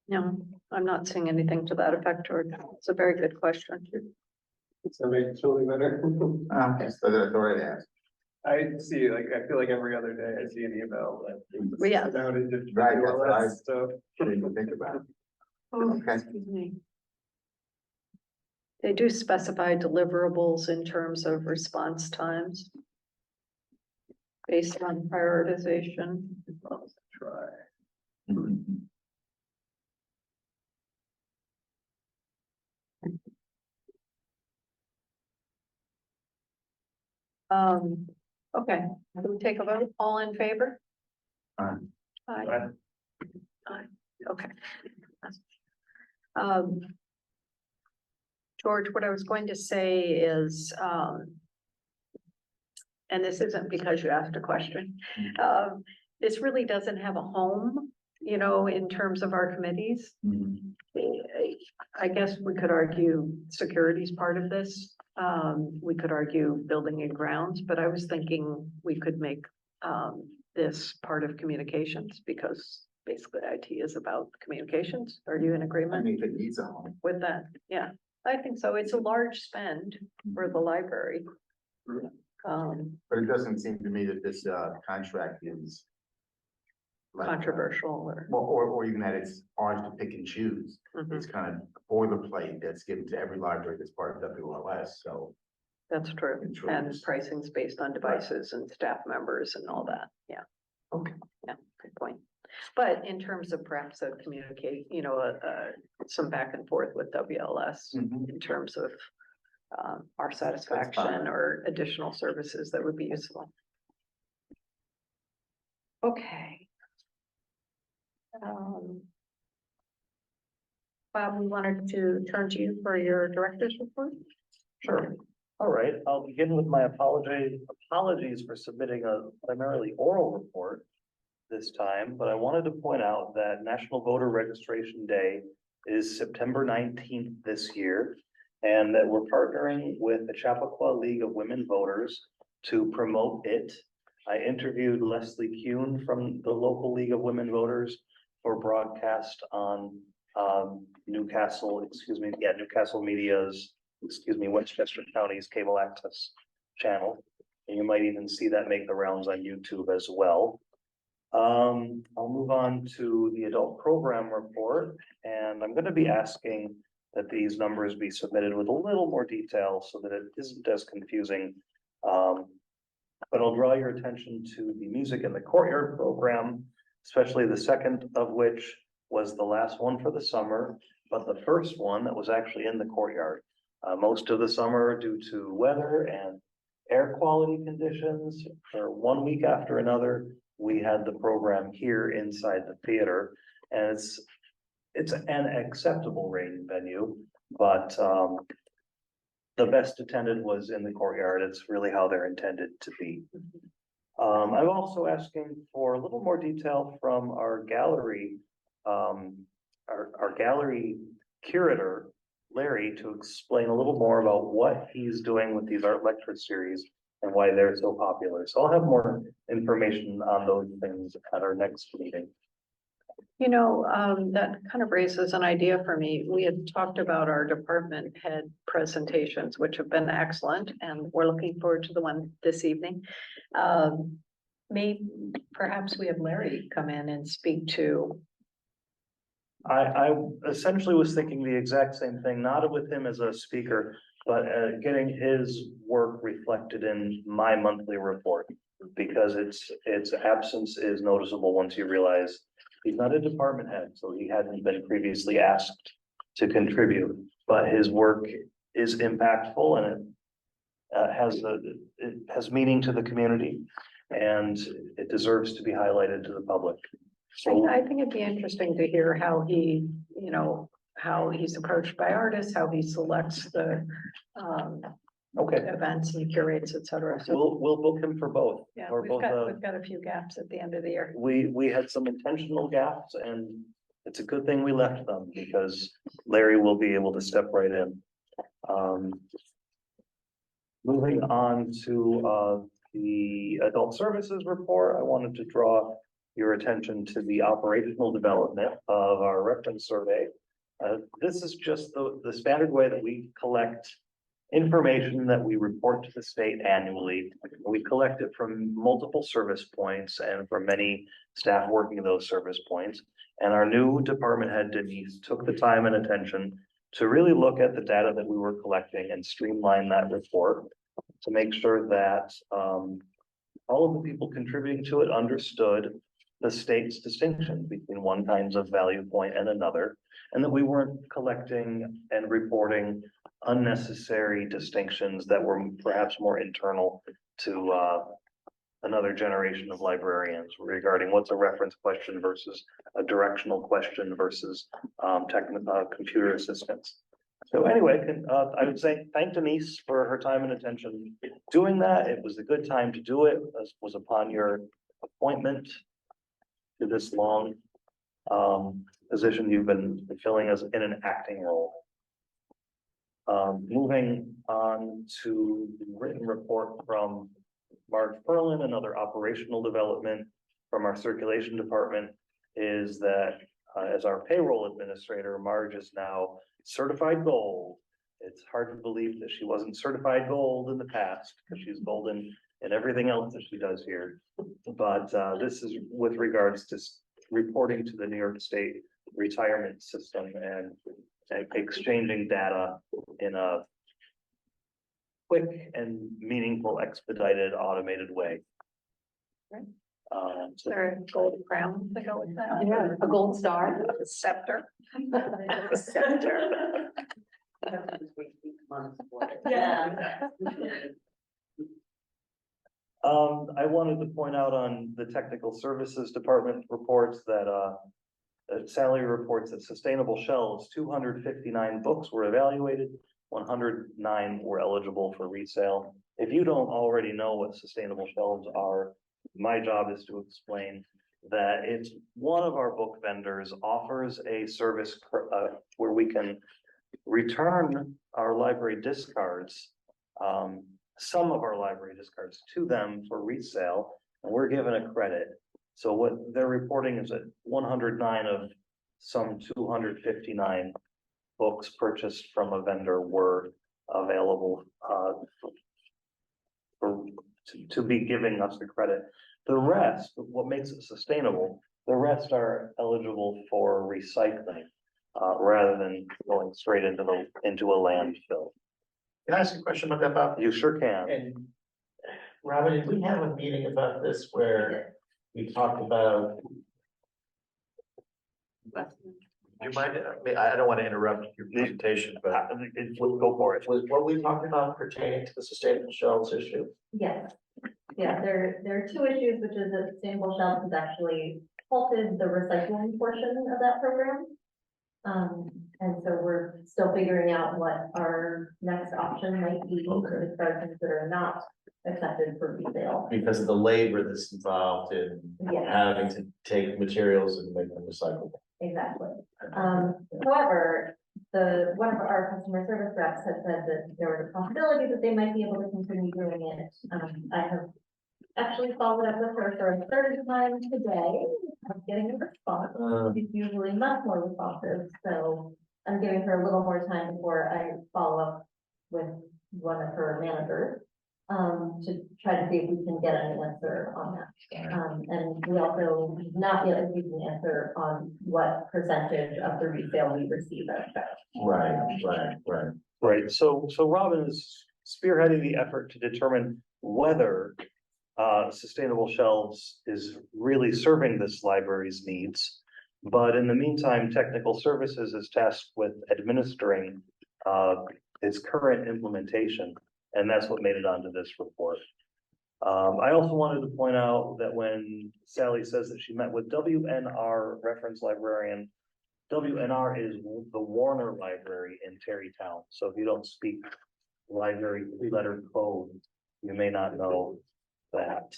No, I'm not seeing anything to that effect, or it's a very good question. So make it feel better. So that's all right, ask. I see, like, I feel like every other day I see an email that. Well, yeah. Down into Right, that's WLS right. stuff. Didn't even think about it. Oh, Okay. excuse me. They do specify deliverables in terms of response times. Based on prioritization. Let's try. Okay, can we take a vote? All in favor? Aye. Aye. Aye, okay. Um. George, what I was going to say is, and this isn't because you asked a question. This really doesn't have a home, you know, in terms of our committees. I guess we could argue security is part of this. We could argue building and grounds, but I was thinking we could make this part of communications because basically IT is about communications. Are you in I agreement mean, if it needs a home. with that? Yeah, I think so. It's a large spend for the library. But it doesn't seem to me that this contract is like, Controversial or. well, or even that it's ours to pick and choose. Mhm. It's kind of boilerplate that's given to every library that's part of WLS, so. That's true, It's and really- pricing's based on devices and staff members and all that, yeah. Okay. Yeah, good point. But in terms of perhaps a communicate, some back and forth with WLS in terms of our satisfaction or additional services that would be useful. Okay. Bob, we wanted to turn to you for your director's report. Sure. All right, I'll begin with my apologies for submitting a primarily oral report this time, but I wanted to point out that National Voter Registration Day is September 19th this year, and that we're partnering with the Chappaqua League of Women Voters to promote it. I interviewed Leslie Kuhn from the local League of Women Voters for broadcast on Newcastle Media's, Westchester County's cable access channel. And you might even see that make the rounds on YouTube as well. I'll move on to the adult program report, and I'm going to be asking that these numbers be submitted with a little more detail so that it isn't as confusing. But I'll draw your attention to the Music in the Courtyard program, especially the second of which was the last one for the summer, but the first one that was actually in the courtyard. Most of the summer, due to weather and air quality conditions, for 1 week after another, we had the program here inside the theater, and it's an acceptable rain venue, but the best attended was in the courtyard. It's really how they're intended to be. I'm also asking for a little more detail from our gallery, our gallery curator, Larry, to explain a little more about what he's doing with these art lecture series and why they're so popular. So I'll have more information on those things at our next meeting. That kind of raises an idea for me. We had talked about our department head presentations, which have been excellent, and we're looking forward to the one this evening. Maybe perhaps we have Larry come in and speak to. I essentially was thinking the exact same thing, not with him as a speaker, but getting his work reflected in my monthly report, because its absence is noticeable once you realize he's not a department head, so he hadn't been previously asked to contribute, but his work is impactful, and it has meaning to the community, and it deserves to be highlighted to the public. So I think it'd be interesting to hear how he, how he's approached by artists, how he selects the events and curates, et cetera. So we'll book him for both. yeah, Or we've got a few gaps at the end of the year. We had some intentional gaps, and it's a good thing we left them, because Larry will be able to step right in. Moving on to the adult services report, I wanted to draw your attention to the operational development of our reference survey. This is just the standard way that we collect information that we report to the state annually. We collect it from multiple service points and from many staff working in those service points. And our new department head, Denise, took the time and attention to really look at the data that we were collecting and streamline that report to make sure that all of the people contributing to it understood the state's distinction between one kinds of value point and another, and that we weren't collecting and reporting unnecessary distinctions that were perhaps more internal to another generation of librarians regarding what's a reference question versus a directional question versus technical computer assistance. So anyway, I would say thank Denise for her time and attention doing that. It was a good time to do it. This was upon your appointment to this long position you've been filling as in an acting role. Moving on to the written report from Marge Perlin, another operational development from our circulation department is that as our payroll administrator, Marge is now certified gold. It's hard to believe that she wasn't certified gold in the past, because she's golden in everything else that she does here. But this is with regards to reporting to the New York State retirement system and exchanging data in a quick and meaningful, expedited, automated way. Is there a gold crown to go with that? Yeah, a gold star. A scepter. A scepter. Yeah. I wanted to point out on the technical services department reports that, Sally reports that sustainable shelves, 259 books were evaluated, 109 were eligible for resale. If you don't already know what sustainable shelves are, my job is to explain that it's one of our book vendors offers a service where we can return our library discards, some of our library discards to them for resale, and we're given a credit. So what they're reporting is that 109 of some 259 books purchased from a vendor were available to be giving us the credit. The rest, what makes it sustainable, the rest are eligible for recycling rather than going straight into a landfill. Can I ask a question about that, Bob? You sure can. And Robin, did we have a meeting about this where we talked about? Do you mind? I mean, I don't want to interrupt your presentation, but Go for it. was what we talked about pertaining to the sustainable shelves issue? Yes, yeah, there are two issues, which is that sustainable shelves has actually halted the recycling portion of that program. And so we're still figuring out what our next option might be for discards that are not accepted for resale. Because of the labor that's involved in Yes. having to take materials and make them recyclable. Exactly. However, one of our customer service reps had said that there was a possibility that they might be able to continue doing it. I have actually followed up with her for a third time today. I'm getting a response. She's usually much more responsive, so I'm giving her a little more time before I follow up with one of her managers to try to see if we can get an answer on that. And we also not yet received an answer on what percentage of the resale we receive at that. Right, so Robin is spearheading the effort to determine whether sustainable shelves is really serving this library's needs. But in the meantime, technical services is tasked with administering its current implementation, and that's what made it onto this report. I also wanted to point out that when Sally says that she met with WNR reference librarian, WNR is the Warner Library in Terrytown. So if you don't speak library three-letter code, you may not know that.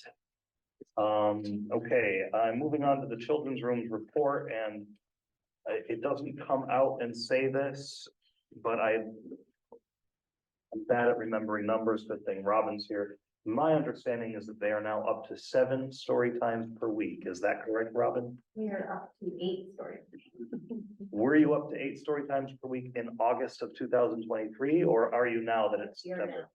Okay, I'm moving on to the children's rooms report, and it doesn't come out and say this, but I'm bad at remembering numbers. Good thing Robin's here. My understanding is that they are now up to 7 story times per week. Is that correct, Robin? We are up to 8 stories. Were you up to 8 story times per week in August of 2023, or are you now that it's We are September?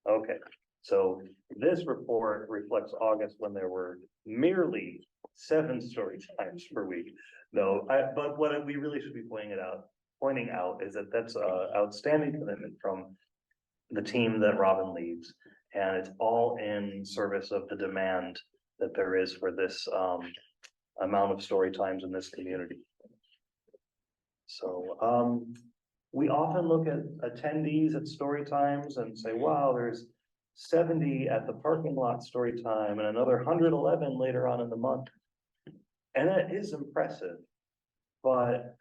Okay, so this report reflects August when there were merely 7 story times per week. No, but what we really should be pointing out is that that's a outstanding commitment from the team that Robin leads. And it's all in service of the demand that there is for this amount of story times in this community. So we often look at attendees at story times and say, wow, there's 70 at the parking lot story time and another 111 later on in the month. And it is impressive, but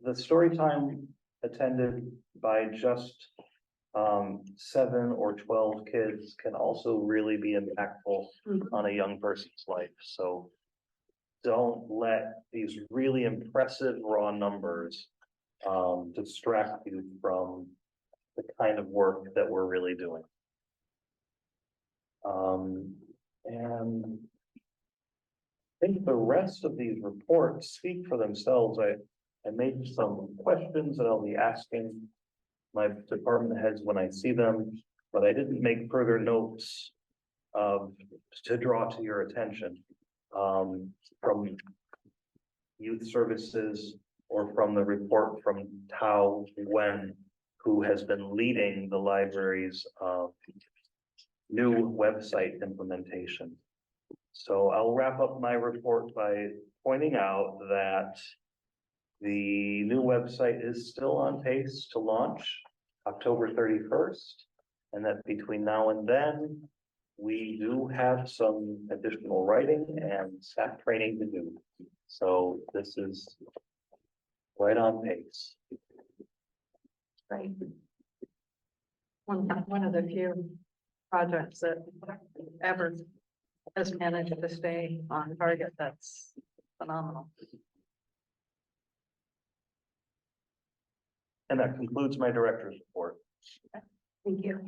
the story time attended by just 7 or 12 kids can also really be impactful on a young person's life. So don't let these really impressive raw numbers distract you from the kind of work that we're really doing. And I think the rest of these reports speak for themselves. I made some questions that I'll be asking my department heads when I see them, but I didn't make further notes to draw to your attention from youth services or from the report from Tao Wen, who has been leading the library's new website implementation. So I'll wrap up my report by pointing out that the new website is still on pace to launch October 31st. And that between now and then, we do have some additional writing and staff training to do. So this is right on pace. Right. One of the few projects that ever has managed to stay on target. That's phenomenal. And that concludes my director's report. Thank you.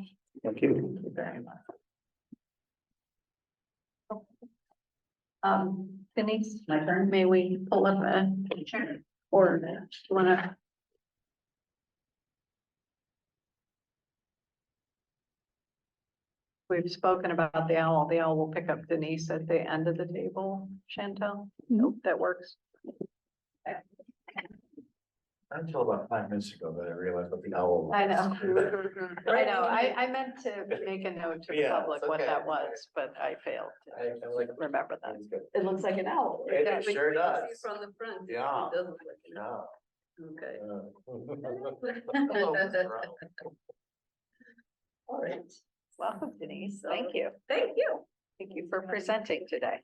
Thank you. Thank you very much. Denise, my turn. May we pull up a picture or do you wanna? We've spoken about the owl. The owl will pick up Denise at the end of the table. Chantel, nope, that works. Until about 5 minutes ago that I realized what the owl was. I know. I know, I meant to make a note to the Yeah, public it's what okay. that was, but I failed I like. to remember that. It's good. It looks like an owl. It Yeah, sure when you does. see From the front. Yeah. It does look like an owl. No. Okay. Hello, Mr. Owl. All right. Welcome, Denise. Thank you. Thank you. Thank you for presenting today.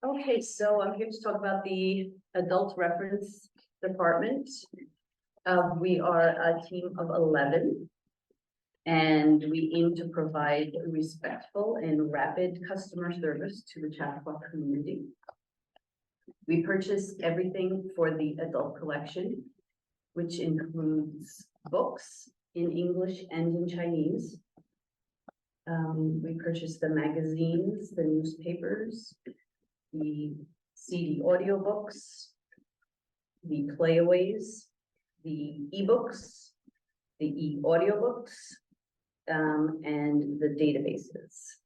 Okay, so I'm here to talk about the adult reference department. We are a team of 11. And we aim to provide respectful and rapid customer service to the Chappaqua community. We purchase everything for the adult collection, which includes books in English and in Chinese. We purchase the magazines, the newspapers, the CD audiobooks, the playaways, the ebooks, the e-audiobooks, and the databases.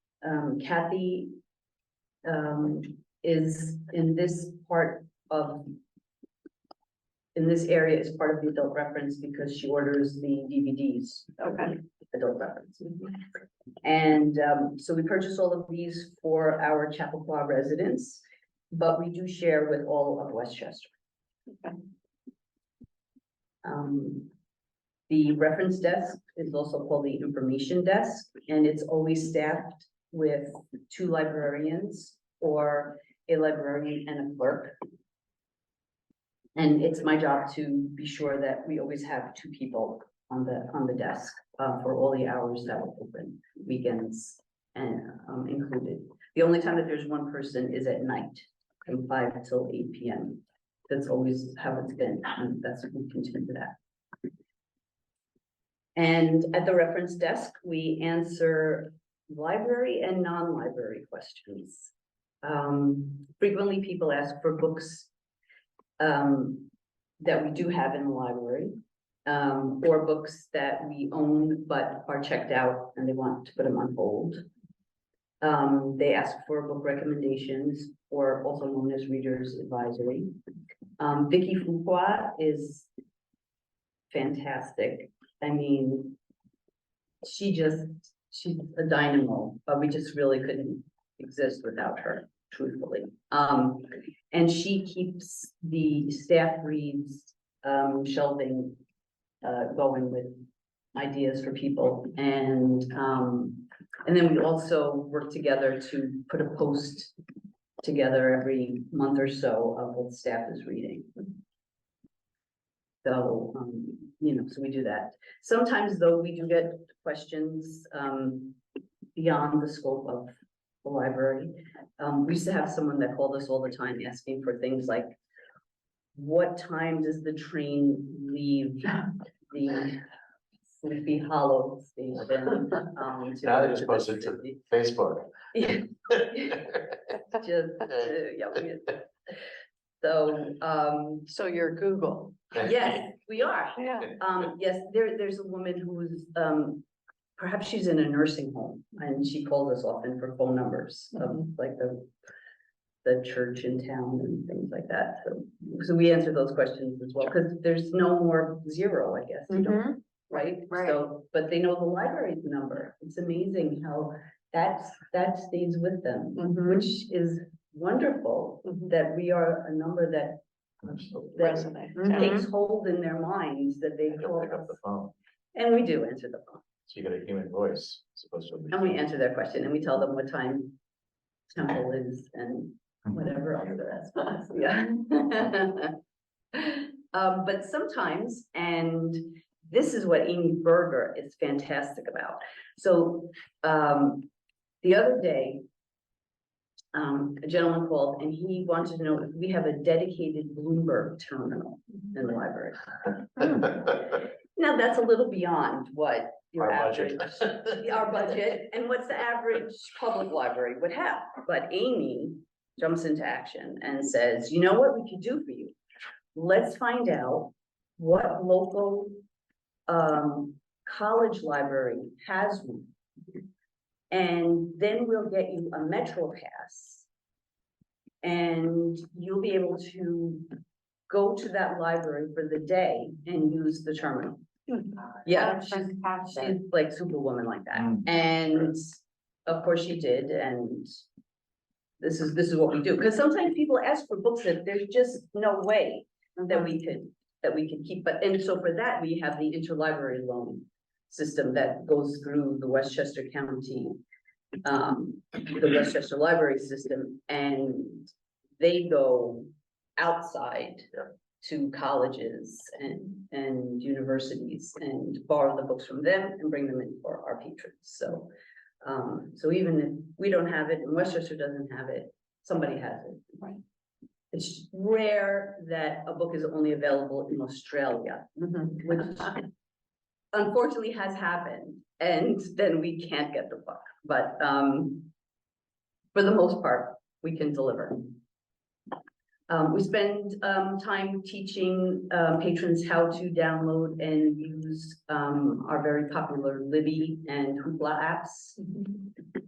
Kathy is in this area is part of the adult reference because she orders the DVDs. Okay. Adult reference. And so we purchase all of these for our Chappaqua residents, but we do share with all of Westchester. Okay. The reference desk is also called the information desk, and it's always staffed with 2 librarians or a librarian and a clerk. And it's my job to be sure that we always have 2 people on the desk for all the hours that we're open, weekends and included. The only time that there's 1 person is at night from 5 till 8 p.m. That's always how it's been, and that's what we continue to that. And at the reference desk, we answer library and non-library questions. Frequently people ask for books that we do have in the library, or books that we own but are checked out and they want to put them on hold. They ask for book recommendations, or also known as readers advisory. Vicky Fuqua is fantastic. I mean, she's a dynamo, but we just really couldn't exist without her, truthfully. And she keeps the staff reads shelving going with ideas for people. And then we also work together to put a post together every month or so of what staff is reading. So, so we do that. Sometimes though, we do get questions beyond the scope of the library. We used to have someone that called us all the time asking for things like, what time does the train leave the Sleepy Hollow station? Now they just post it to Facebook. Yeah. Just, So you're Google. yes, we are. Yeah. Yes, there's a woman who's, perhaps she's in a nursing home, and she calls us often for phone numbers of like the church in town and things like that. So we answer those questions as well, because there's no more 0, I guess, you know, right? Right. So, but they know the library's number. It's amazing how that stays with them, Mhm. which is wonderful, Mhm. that we are a number that Resonate. that takes hold in their minds, that they They'll call pick up us. the phone, And we do answer the phone, so you get a human voice, supposed to. and we answer their question, and we tell them what time temple is and whatever else they're asking us, yeah. But sometimes, and this is what Amy Berger is fantastic about. So, the other day, a gentleman called and he wanted to know if we have a dedicated Bloomberg terminal in the library. Now, that's a little beyond what your Our average, budget. our budget, and what's the average public library would have. But Amy jumps into action and says, you know what we could do for you? Let's find out what local college library has one. And then we'll get you a Metro Pass. And you'll be able to go to that library for the day and use the terminal. Yeah, That's she's fantastic. like superwoman like that. Mm. And of course she did, and this is what we do. Because sometimes people ask for books that there's just no way that we could keep, but, and so for that, we have the interlibrary loan system that goes through the Westchester County, the Westchester Library System, and they go outside to colleges and universities and borrow the books from them and bring them in for our patrons. So, so even if we don't have it and Westchester doesn't have it, somebody has it. Right. It's rare that a book is only available in Australia, which unfortunately has happened, and then we can't get the book. But for the most part, we can deliver. We spend time teaching patrons how to download and use our very popular Libby and Hoopla apps.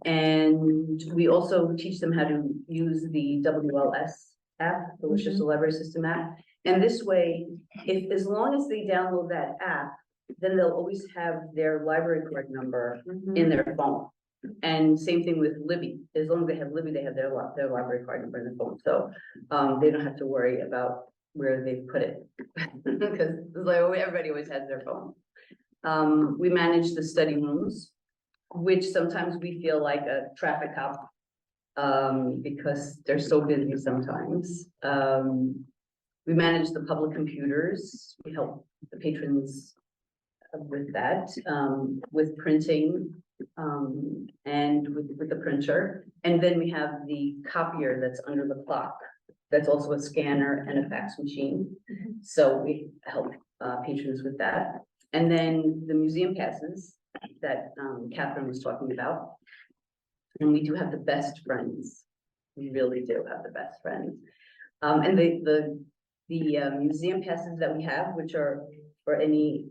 And we also teach them how to use the WLS app, the Worcester Library System app. And this way, if as long as they download that app, then they'll always have their library card number in their phone. And same thing with Libby. As long as they have Libby, they have their library card number in their phone. So they don't have to worry about where they put it because like everybody always has their phone. We manage the study rooms, which sometimes we feel like a traffic cop because they're so busy sometimes. We manage the public computers. We help the patrons with that, with printing, and with the printer. And then we have the copier that's under the clock. That's also a scanner and a fax machine. So we help patrons with that. And then the museum passes that Catherine was talking about. And we do have the best friends. We really do have the best friends. And the museum passes that we have, which are for any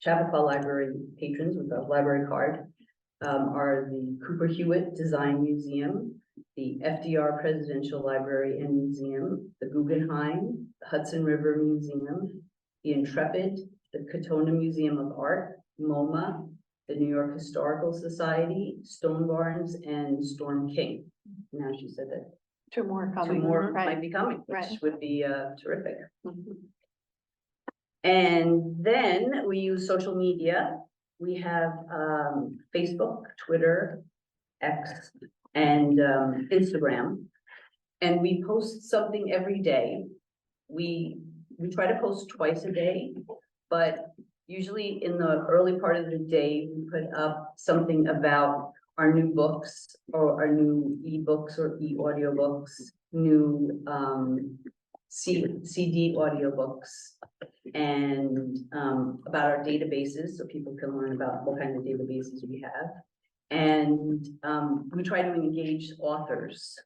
Chappaqua Library patrons with a library card, are the Cooper Hewitt Design Museum, the FDR Presidential Library and Museum, the Guggenheim, the Hudson River Museum, the Intrepid, the Katona Museum of Art, MoMA, the New York Historical Society, Stone Barns, and Storm King. Now she said that Two more two coming. more Right. might be coming, which Right. would be terrific. Mhm. And then we use social media. We have Facebook, Twitter, X, and Instagram. And we post something every day. We try to post twice a day, but usually in the early part of the day, we put up something about our new books or our new ebooks or e-audiobooks, new CD audiobooks, and about our databases, so people can learn about what kind of databases we have. And we try to engage authors.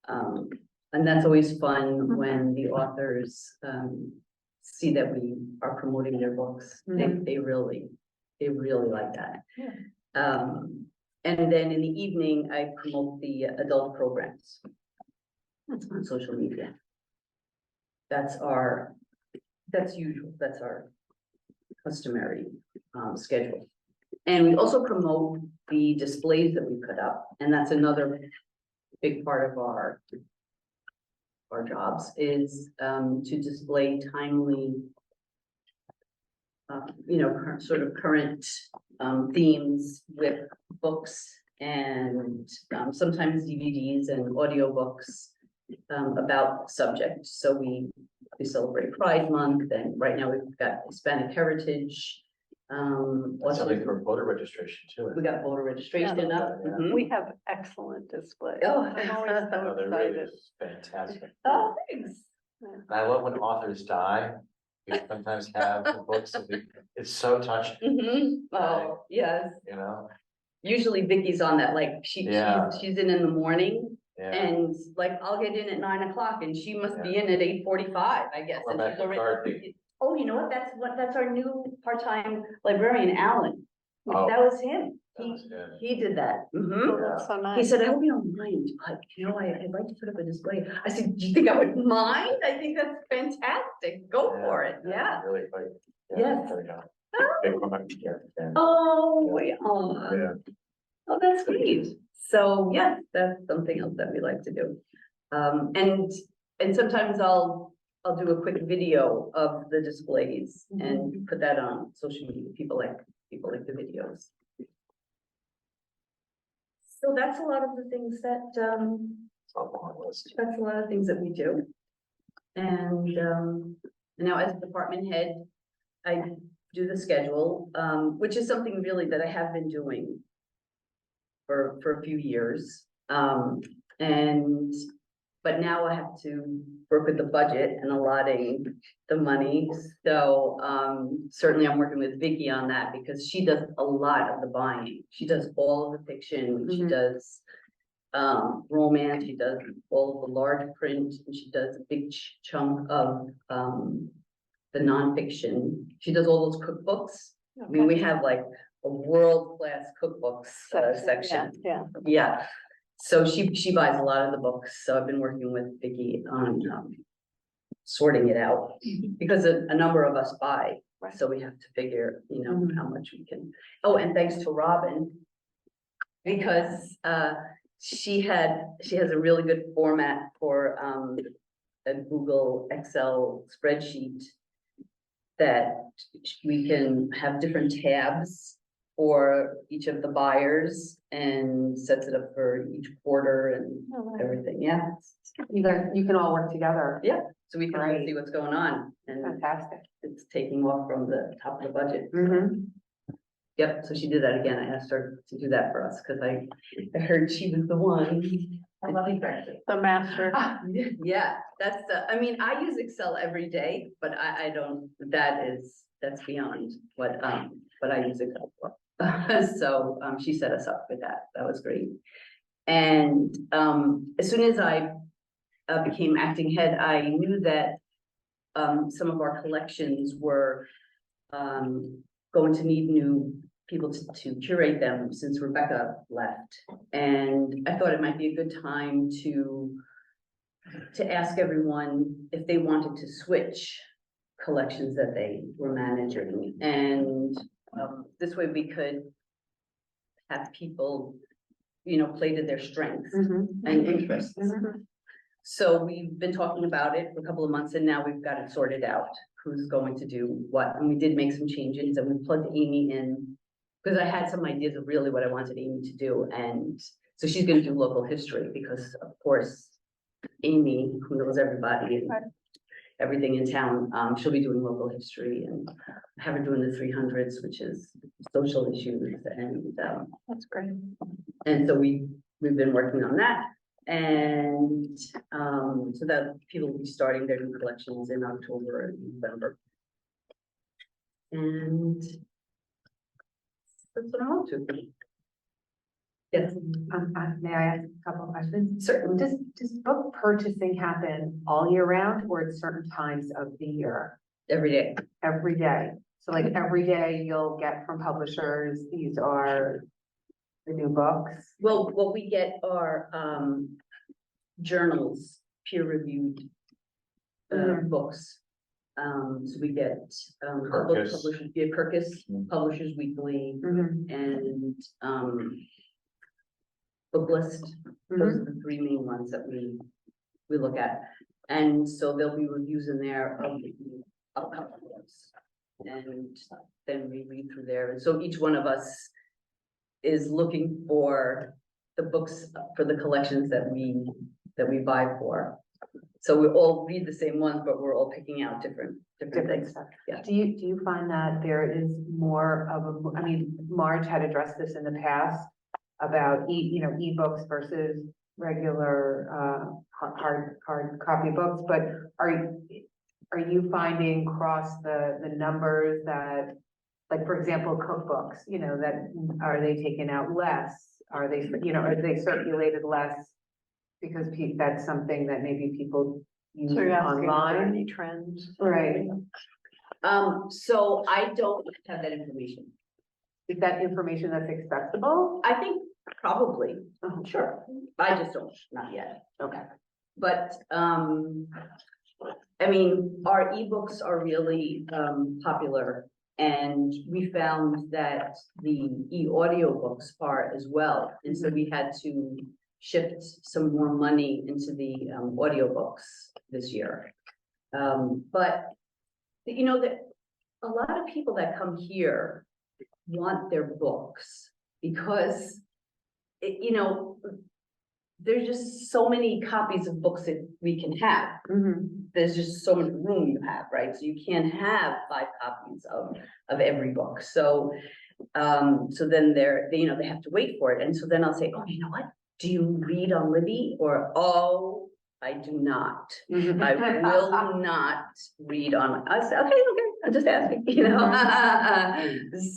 And that's always fun when the authors see that we are promoting their books. They really like that. And then in the evening, I promote the adult programs on social media. That's usual, that's our customary schedule. And we also promote the displays that we put up, and that's another big part of our jobs is to display timely, sort of current themes with books and sometimes DVDs and audiobooks about subject. So we celebrate Pride Month, and right now we've got Hispanic Heritage. Something for voter registration too. We got voter registration up. Yeah. Mhm. We have excellent displays. Oh. I'm always so No, they're really excited. fantastic. Oh, thanks. And I love when authors die. We sometimes have the books that it's so touching, Mhm. Oh, yes. you know? Usually Vicky's on that, like Yeah. she's in the morning. Yeah. And like, I'll get in at 9 o'clock and she must be in at 8:45, I guess. And she's Rebecca already- McCarthy. Oh, you know what? That's our new part-time librarian, Alan. Oh. That was him. That was good. He did that. Oh, Mhm. that's so He nice. said, I hope you don't mind, but I'd like to put up a display. I said, do you think I would mind? I think that's fantastic. Go for it. Yeah. Really, like. Yes. There we go. Big woman, yeah. Oh, Yeah. Oh, that's great. So, yes, that's something else that we like to do. And sometimes I'll do a quick video of the displays and put that on social media. People like the videos. So that's a lot of the things that, It's a long list. that's a lot of things that we do. And now as a department head, I do the schedule, which is something really that I have been doing for a few years. But now I have to work with the budget and allotting the money. So certainly I'm working with Vicky on that because she does a lot of the buying. She does all of the fiction, she does romance, she does all of the large print, and she does a big chunk of the nonfiction. She does all those cookbooks. I mean, we have like a world-class cookbooks section. Yeah. Yeah, so she buys a lot of the books, so I've been working with Vicky on sorting it out. Because a number of us buy, so we have to figure, how much we can. Oh, and thanks to Robin, because she has a really good format for a Google Excel spreadsheet that we can have different tabs for each of the buyers and sets it up for each quarter and everything, yeah. You can all work together. Yeah, so we can all Right. see what's going on, and Fantastic. it's taking off from the top of the budget. Mhm. Yep, so she did that again, I asked her to do that for us, because I heard she was the one. I love it. The master. Yeah, I mean, I use Excel every day, but I don't, that's beyond what I use Excel for. So, she set us up with that, that was great. And, as soon as I became acting head, I knew that, some of our collections were, going to need new people to curate them since Rebecca left. And I thought it might be a good time to ask everyone if they wanted to switch collections that they were managing. And this way we could have people, play to their strengths and interests. So we've been talking about it for a couple of months and now we've got it sorted out, who's going to do what. And we did make some changes and we plugged Amy in because I had some ideas of really what I wanted Amy to do. And so she's going to do local history because of course, Amy, who knows everybody and everything in town, she'll be doing local history and have her doing the 300s, which is social issues. And That's great. and so we've been working on that. And so that people will be starting their new collections in October and November. And that's what I'm up to. Yes, May I ask a couple of questions? certainly. Does book purchasing happen all year round or at certain times of the year? Every day. Every day? So like every day you'll get from publishers, these are the new books? Well, what we get are journals, peer-reviewed books. So we get, a book Kirkus. published, yeah, Kirkus Mm. Publishers Weekly Mhm. and, Book List. Those are the three main ones that we look at. And so there'll be reviews in there of the upcoming books. And then we read through there. And so each one of us is looking for the books for the collections that we buy for. So we all read the same ones, but we're all picking out different things. stuff. Yeah. Do you find that there is more of a, I mean, Marge had addressed this in the past about ebooks versus regular, hard copy books, but are you finding across the numbers that, like, for example, cookbooks, that, are they taken out less? Are they, are they circulated less? Because that's something that maybe people use So you're asking, are there online. any trends? Right. So I don't have that information. Is that information that's accessible? I think probably, sure. I just don't, not yet. Okay. But, I mean, our ebooks are really, popular. And we found that the e-audio books are as well. And so we had to shift some more money into the, audiobooks this year. But, that a lot of people that come here want their books because, there's just so many copies of books that we can have. There's just so much room you have, right? So you can't have 5 copies of every book. So, so then they have to wait for it. And so then I'll say, oh, you know what? Do you read on Libby? Or, oh, I do not. I will not read on, I said, okay, I'm just asking,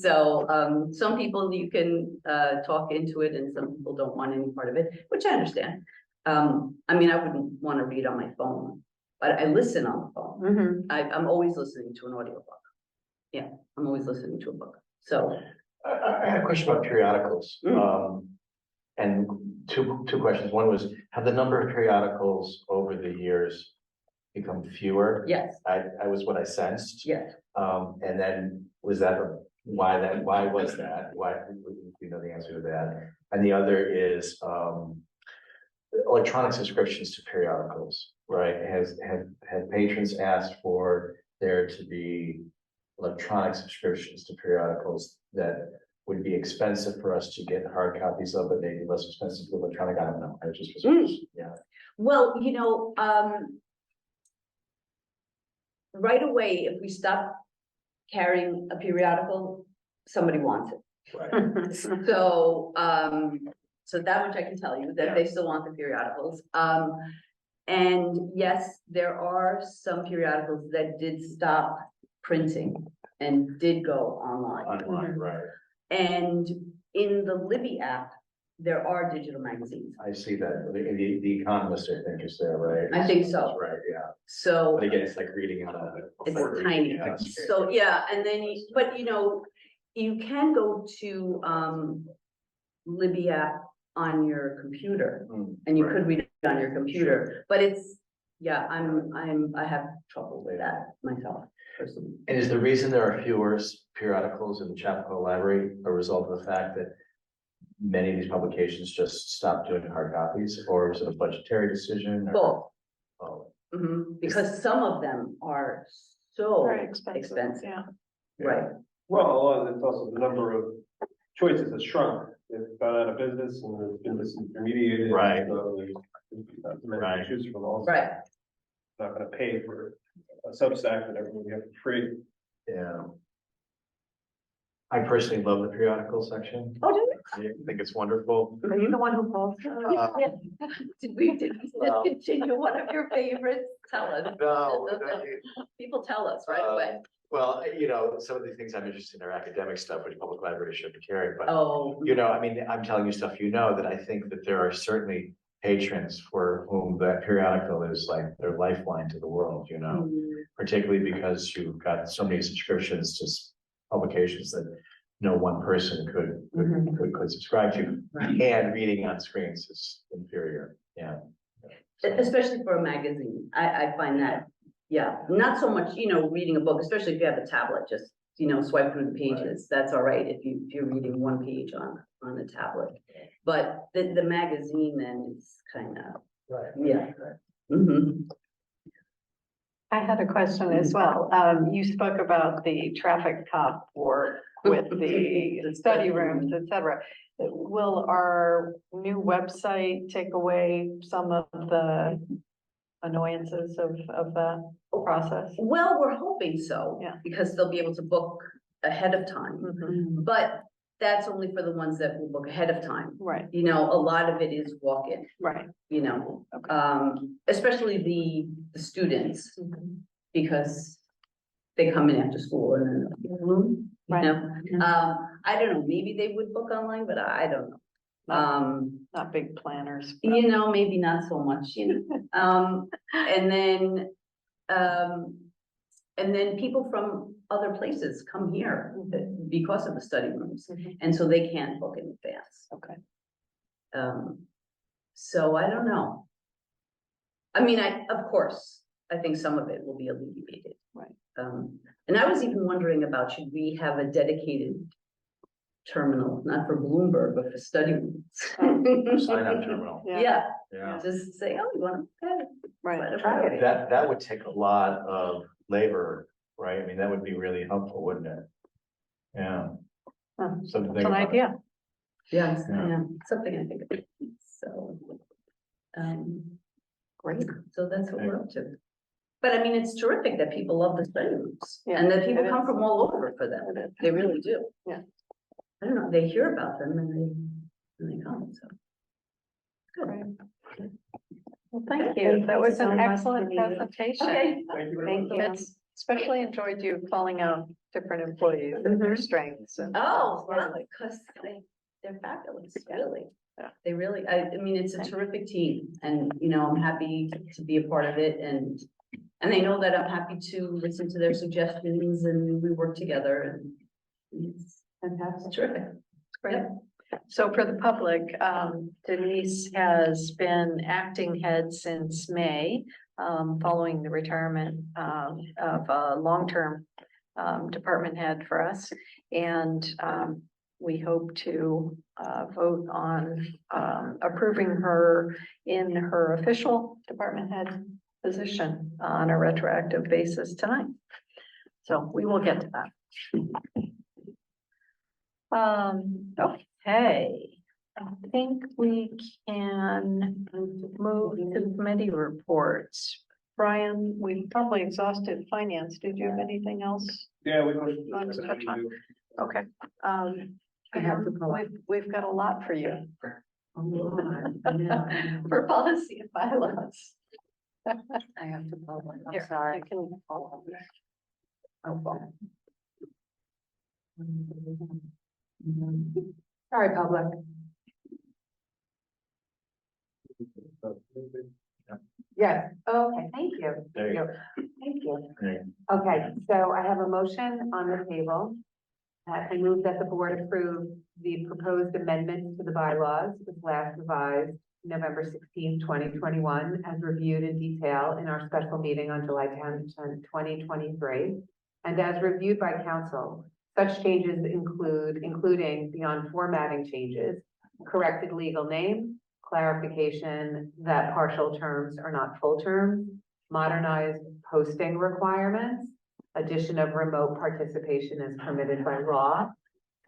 So, some people you can, talk into it and some people don't want any part of it, which I understand. I mean, I wouldn't want to read on my phone, but I listen on the phone. I'm always listening to an audiobook. Yeah, I'm always listening to a book. So, I had a question about periodicals. And two questions. One was, have the number of periodicals over the years become fewer? yes, I was what I sensed. yes. And then why was that? Why, you know the answer to that? And the other is, electronic subscriptions to periodicals, right? Have patrons asked for there to be electronic subscriptions to periodicals that would be expensive for us to get hard copies of, but maybe less expensive to electronic? I don't know. I just was, yeah. Well, right away, if we stop carrying a periodical, somebody wants it. Right. So, so that much I can tell you, that they still want the periodicals. And yes, there are some periodicals that did stop printing and did go online. Online, right. And in the Libby app, there are digital magazines. I see that. The Economist, I think, is there, right? I think so. That's right, yeah. So. But again, it's like reading on a. It's tiny, so, yeah, and then, but you can go to, Libby app on your computer, and you could read it on your computer, but it's, yeah, I have trouble with that myself, personally. And is the reason there are fewer periodicals in the Chappaqua Library a result of the fact that many of these publications just stopped doing hard copies, or is it a budgetary decision? Both. Oh, Because some of them are so Very expensive, expensive, yeah. right? Well, a lot of it's also the number of choices has shrunk. They've gone out of business and there's been disintermediated. Right. So there's not many Right. to choose from also. Right. Not gonna pay for a Substack that everyone gets for free. yeah. I personally love the periodical section. Oh, did I think it's wonderful. Are you the one who falls? Did we discontinue one of your favorites? Tell us. No, People tell us right away. well, some of the things I'm interested in are academic stuff, which public libraries should be carrying, but Oh, I mean, I'm telling you stuff, that I think that there are certainly patrons for whom that periodical is like their lifeline to the world, particularly because you've got so many subscriptions to publications that no one person could subscribe to, Right. and reading on screens is inferior, yeah. especially for a magazine. I find that Yeah, not so much, reading a book, especially if you have a tablet, just, swipe through the pages, that's all right if you're reading one page on a tablet. But the magazine then is kind of, Right. yeah. Mhm. I had a question as well. You spoke about the traffic cop work with the study rooms, et cetera. Will our new website take away some of the annoyances of that process? Well, we're hoping so. Yeah. Because they'll be able to book ahead of time, Mhm. but that's only for the ones that will book ahead of time. Right, A lot of it is walk-in, right. especially the students, Mhm. because they come in after school and then, Right. I don't know, maybe they would book online, but I don't know. Not big planners. Maybe not so much, and then people from other places come here because of the study rooms, Mhm. and so they can't book in advance. Okay. So I don't know. I mean, of course, I think some of it will be alleviated. Right. And I was even wondering about, should we have a dedicated terminal, not for Bloomberg, but for study rooms? Sign up terminal. Yeah, Yeah. just say, oh, you want to, Right. That would take a lot of labor, right? I mean, that would be really helpful, wouldn't it? Yeah. Huh. Something to It's think an about. idea. yeah, Yeah. yeah, something I think of. So, great, so that's what we're up to. But I mean, it's terrific that people love the study rooms, Yeah, and that people it come is. from all over for them. It is. They really do. Yeah. I don't know, they hear about them and they come, so. Great. Well, thank you. That was so an much excellent for the- presentation. Okay. Thank you very much. It's especially enjoyed you calling out different employees and their strengths and. Oh, well, because they're fabulous, really. Yeah. They really, I mean, it's a terrific team, and, I'm happy to be a part of it, and they know that I'm happy to listen to their suggestions, and we work together, and it's fantastic, terrific. Great. So for the public, Denise has been acting head since May, following the retirement of a long-term department head for us. And we hope to vote on approving her in her official department head position on a retroactive basis tonight. So we will get to that. Okay, I think we can move to the committee reports. Brian, we probably exhausted finance. Did you have anything else? Yeah, we Want to touch on? go. Okay. I have to pull up. We've got a lot for you Yeah. for policy and bylaws. I have to pull one, I'm Here, sorry. I can follow. Oh, well. Sorry, public. Yes, okay, thank you. There you go. Thank you. Great. Okay, so I have a motion on the table. I move that the board approve the proposed amendments to the bylaws, which last revised November 16, 2021, as reviewed in detail in our special meeting on July 10, 2023, and as reviewed by council. Such changes including beyond formatting changes, corrected legal name, clarification that partial terms are not full terms, modernized posting requirements, addition of remote participation is permitted by law,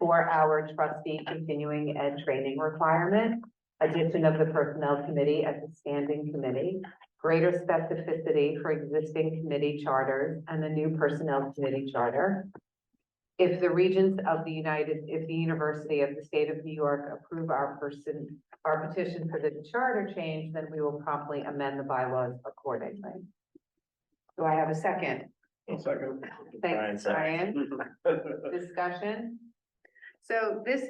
4-hour trustee continuing ed training requirement, addition of the personnel committee as a standing committee, greater specificity for existing committee charters and the new personnel committee charter. If the Regents of the University of the State of New York approve our petition for the charter change, then we will promptly amend the bylaws accordingly. Do I have a second? Second. Thanks, Brian. Discussion? So this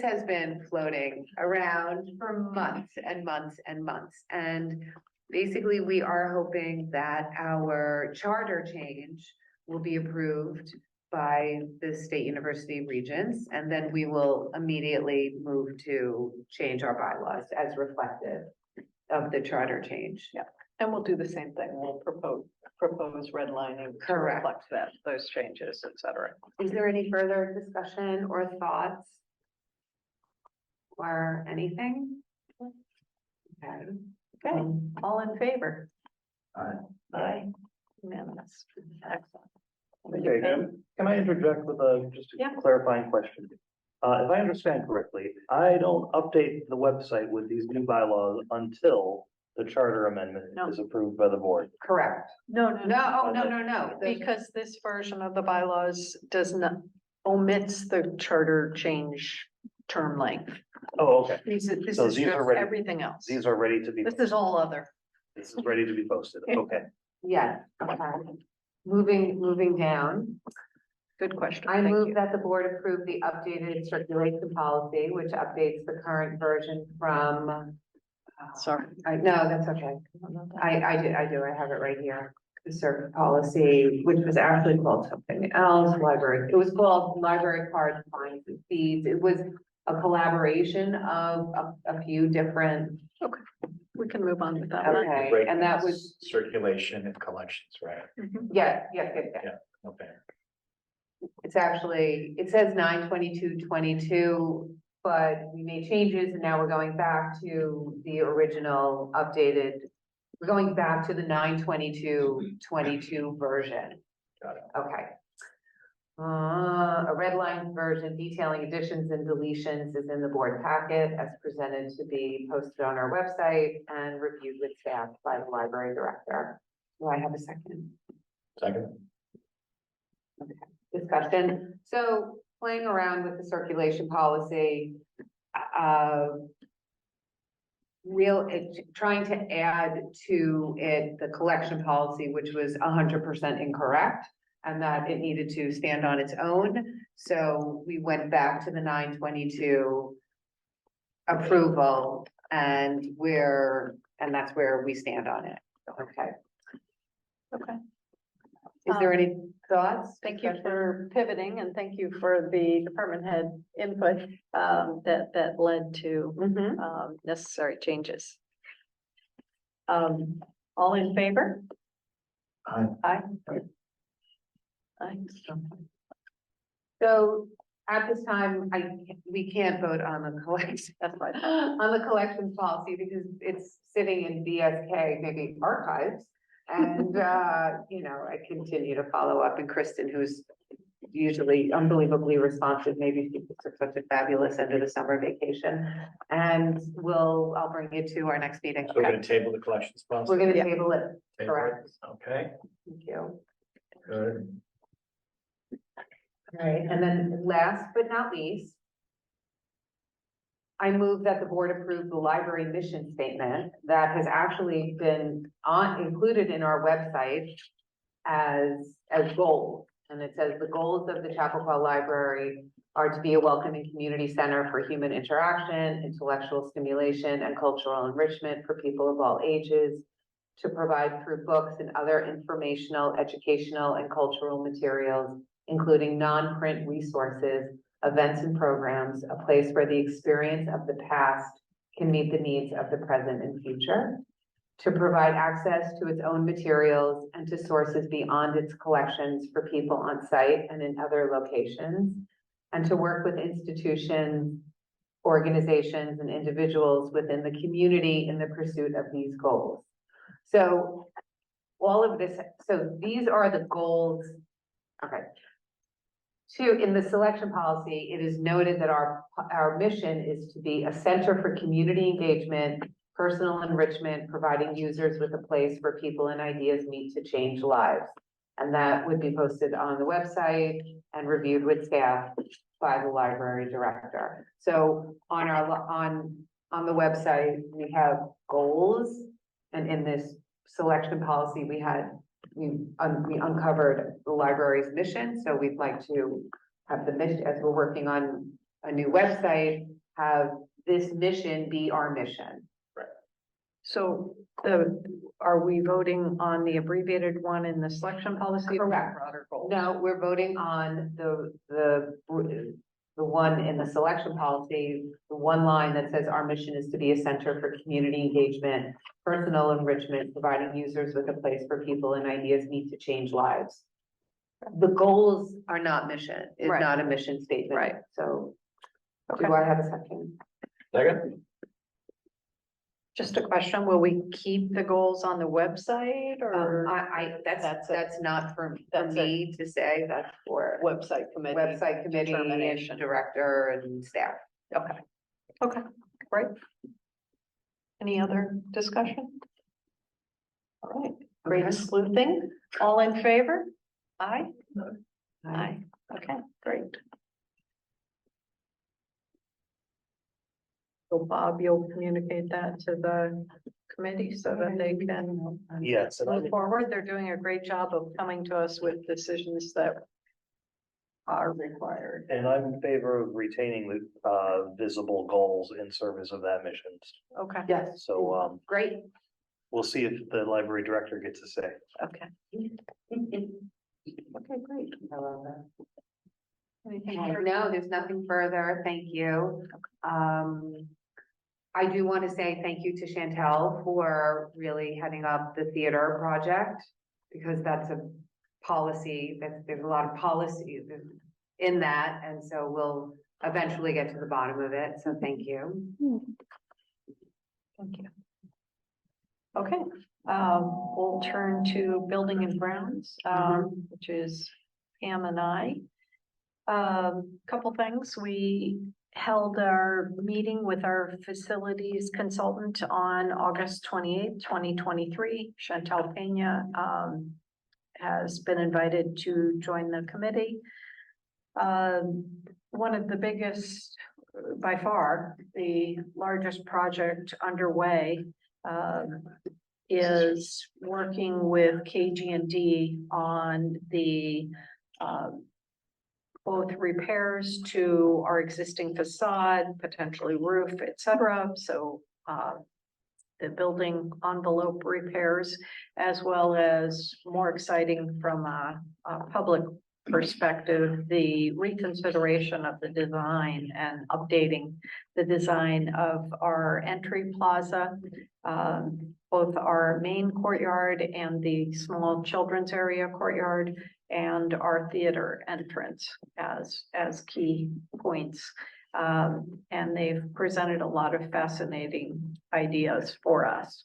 has been floating around for months and months and months. And basically, we are hoping that our charter change will be approved by the State University Regents, and then we will immediately move to change our bylaws as reflective of the charter change. Yeah, and we'll do the same thing. We'll propose propose redlining to Correct. reflect that, those changes, et cetera. Is there any further discussion or thoughts? Or anything? Okay. Okay, all in favor? Aye. Aye. Unanimous. Excellent. Okay, can I interject with a, just Yeah. a clarifying question? If I understand correctly, I don't update the website with these new bylaws until the charter amendment No. is approved by the board. Correct. No, no, No, oh, no. because this version of the bylaws does not omits the charter change term length. Oh, okay. This So is these are just ready- everything else. These are ready to be, This is all other. this is ready to be posted. Okay. Yes, okay. Moving down. Good question. I Thank move you. that the board approve the updated circulation policy, which updates the current version from. Sorry. No, that's okay. I do, I have it right here. The CERC policy, which was actually called something else, library, it was called library card fines and fees. It was a collaboration of a few different, We can move on with that one. okay, and that was, Circulation and collections, right? Mhm. yes. Okay. It's actually, it says 9/22/22, but we made changes and now we're going back to the original updated. We're going back to the 9/22/22 version. Got it. Okay. A red line version detailing additions and deletions is in the board packet as presented to be posted on our website and reviewed with staff by the library director. Do I have a second? Second? Discussion. So playing around with the circulation policy, trying to add to it the collection policy, which was 100% incorrect, and that it needed to stand on its own. So we went back to the 9/22 approval, and that's where we stand on it. Okay. Okay. Is there any thoughts? Thank you discussion? for pivoting and thank you for the department head input that led to Mhm. necessary changes. All in favor? Aye. Aye. Aye. So at this time, we can't vote on the collection, That's fine. on the collections policy because it's sitting in BSK, maybe archives. And, I continue to follow up, and Kristen, who's usually unbelievably responsive, maybe she took such a fabulous end of the summer vacation. And I'll bring it to our next meeting. So we're gonna table the collections policy? We're gonna Yeah. table it, Table it? correct. Okay, Thank you. good. All right, and then last but not least, I move that the board approve the library mission statement that has actually been included in our website as goals. And it says the goals of the Chappaqua Library are to be a welcoming community center for human interaction, intellectual stimulation, and cultural enrichment for people of all ages, to provide through books and other informational, educational, and cultural materials, including non-print resources, events and programs, a place where the experience of the past can meet the needs of the present and future, to provide access to its own materials and to sources beyond its collections for people on site and in other locations, and to work with institutions, organizations, and individuals within the community in the pursuit of these goals. So all of this, so these are the goals. Okay. In the selection policy, it is noted that our mission is to be a center for community engagement, personal enrichment, providing users with a place where people and ideas meet to change lives. And that would be posted on the website and reviewed with staff by the library director. So on the website, we have goals, and in this selection policy, we uncovered the library's mission. So we'd like to have the mission, as we're working on a new website, have this mission be our mission. So are we voting on the abbreviated one in the selection policy? or Correct. Broader goals? No, we're voting on the the one in the selection policy, the one line that says our mission is to be a center for community engagement, personal enrichment, providing users with a place where people and ideas meet to change lives. The goals are not mission, is Right. not a mission statement. Right. So Okay. do I have a second? Second? Just a question, will we keep the goals on the website or? That's not for That's me to say, that's for Website committee. website committee and determination. director and staff. Okay, okay, great. Any other discussion? All right, great Okay. sleuthing, all in favor? Aye? Aye, okay, great. So Bob, you'll communicate that to the committee so that they can Yes, and I move forward. They're doing a great job of coming to us with decisions that are required. And I'm in favor of retaining the visible goals in service of that mission. Okay. Yes, So great. we'll see if the library director gets a say. Okay. Okay, great. I love that. Anything further? No, there's nothing further. Thank you. I do want to say thank you to Chantel for really heading up the theater project, because that's a policy, there's a lot of policy in that, and so we'll eventually get to the bottom of it, so thank you. Thank you. Okay, we'll turn to building and grounds, which is Pam and I. Couple things, we held our meeting with our facilities consultant on August 28th, 2023. Chantel Pena, has been invited to join the committee. One of the biggest, by far, the largest project underway, is working with KG&D on the, both repairs to our existing facade, potentially roof, et cetera. So, the building envelope repairs, as well as more exciting from a public perspective, the reconsideration of the design and updating the design of our entry plaza, both our main courtyard and the small children's area courtyard, and our theater entrance as key points. And they've presented a lot of fascinating ideas for us.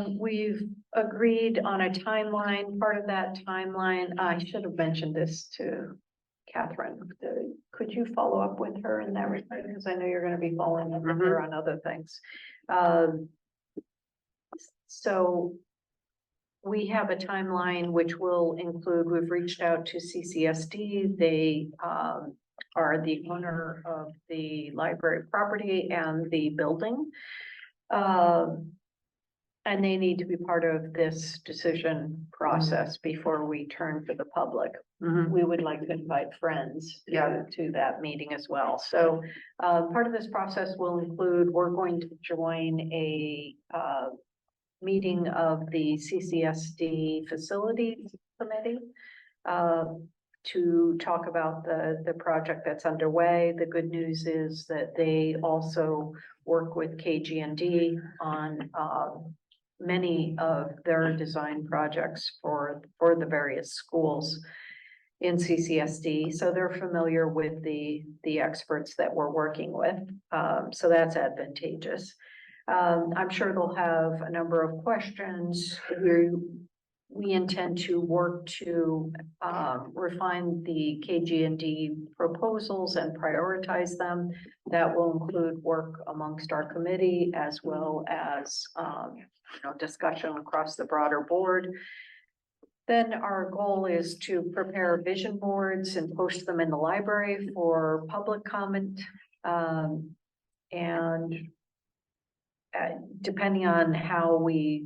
We've agreed on a timeline. Part of that timeline, I should have mentioned this to Catherine. Could you follow up with her in that regard? Because I know you're going to be following up with her on other things. So we have a timeline which will include, we've reached out to CCSD. They are the owner of the library property and the building. And they need to be part of this decision process before we turn to the public. We would like to invite friends to that meeting as well. So part of this process will include, we're going to join a meeting of the CCSD Facilities Committee to talk about the project that's underway. The good news is that they also work with KG&D on many of their design projects for the various schools in CCSD. So they're familiar with the experts that we're working with. So that's advantageous. I'm sure they'll have a number of questions. We intend to work to refine the KG&D proposals and prioritize them. That will include work amongst our committee as well as discussion across the broader board. Then our goal is to prepare vision boards and post them in the library for public comment. And depending on how we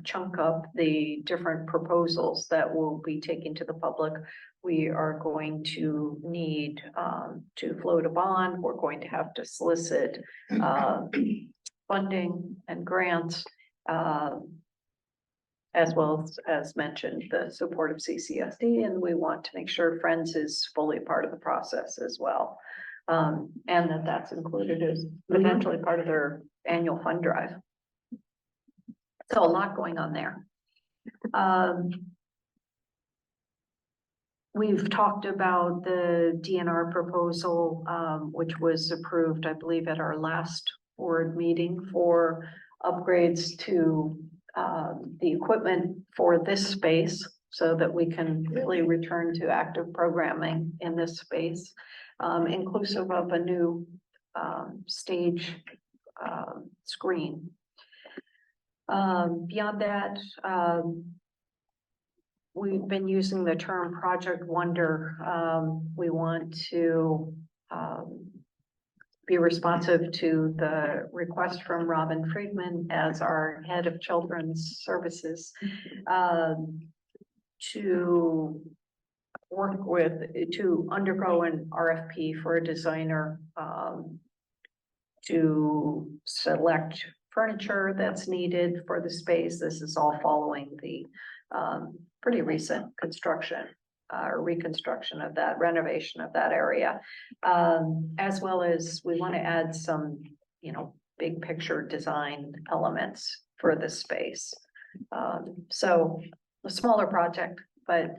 chunk up the different proposals that will be taken to the public, we are going to need to float a bond. We're going to have to solicit funding and grants, as well as mentioned, the support of CCSD, and we want to make sure Friends is fully part of the process as well. And that's included as potentially part of their annual fund drive. So a lot going on there. We've talked about the DNR proposal, which was approved, I believe, at our last board meeting for upgrades to the equipment for this space so that we can really return to active programming in this space, inclusive of a new stage screen. Beyond that, we've been using the term Project Wonder. We want to be responsive to the request from Robin Friedman as our head of children's services to work with, to undergo an RFP for a designer to select furniture that's needed for the space. This is all following the pretty recent construction or reconstruction of that, renovation of that area. As well as we want to add some, big picture design elements for this space. So a smaller project, but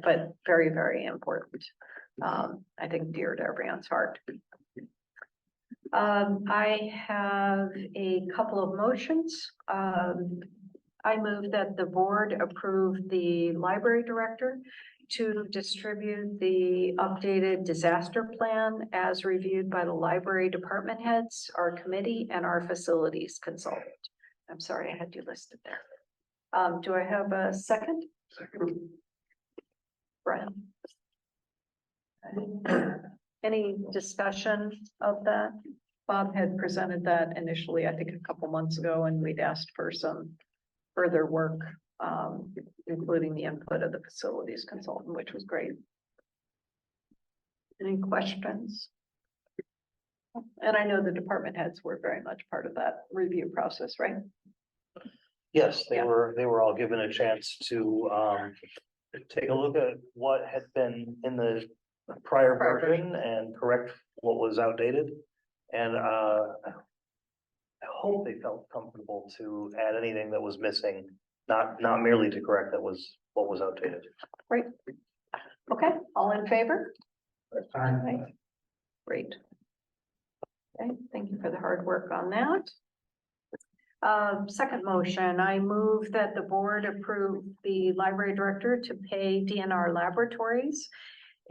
very, very important. I think dear to everyone's heart. I have a couple of motions. I move that the board approve the library director to distribute the updated disaster plan as reviewed by the library department heads, our committee, and our facilities consultant. I'm sorry, I had you listed there. Do I have a second? Second. Brian? Any discussion of that? Bob had presented that initially, I think a couple months ago, and we'd asked for some further work, including the input of the facilities consultant, which was great. Any questions? And I know the department heads were very much part of that review process, right? Yes, they Yeah. were all given a chance to take a look at what had been in the prior version and correct what was outdated. And I hope they felt comfortable to add anything that was missing, not merely to correct what was outdated. Great. Okay, all in favor? Aye. Right. Great. Okay, thank you for the hard work on that. Second motion, I move that the board approve the library director to pay DNR Laboratories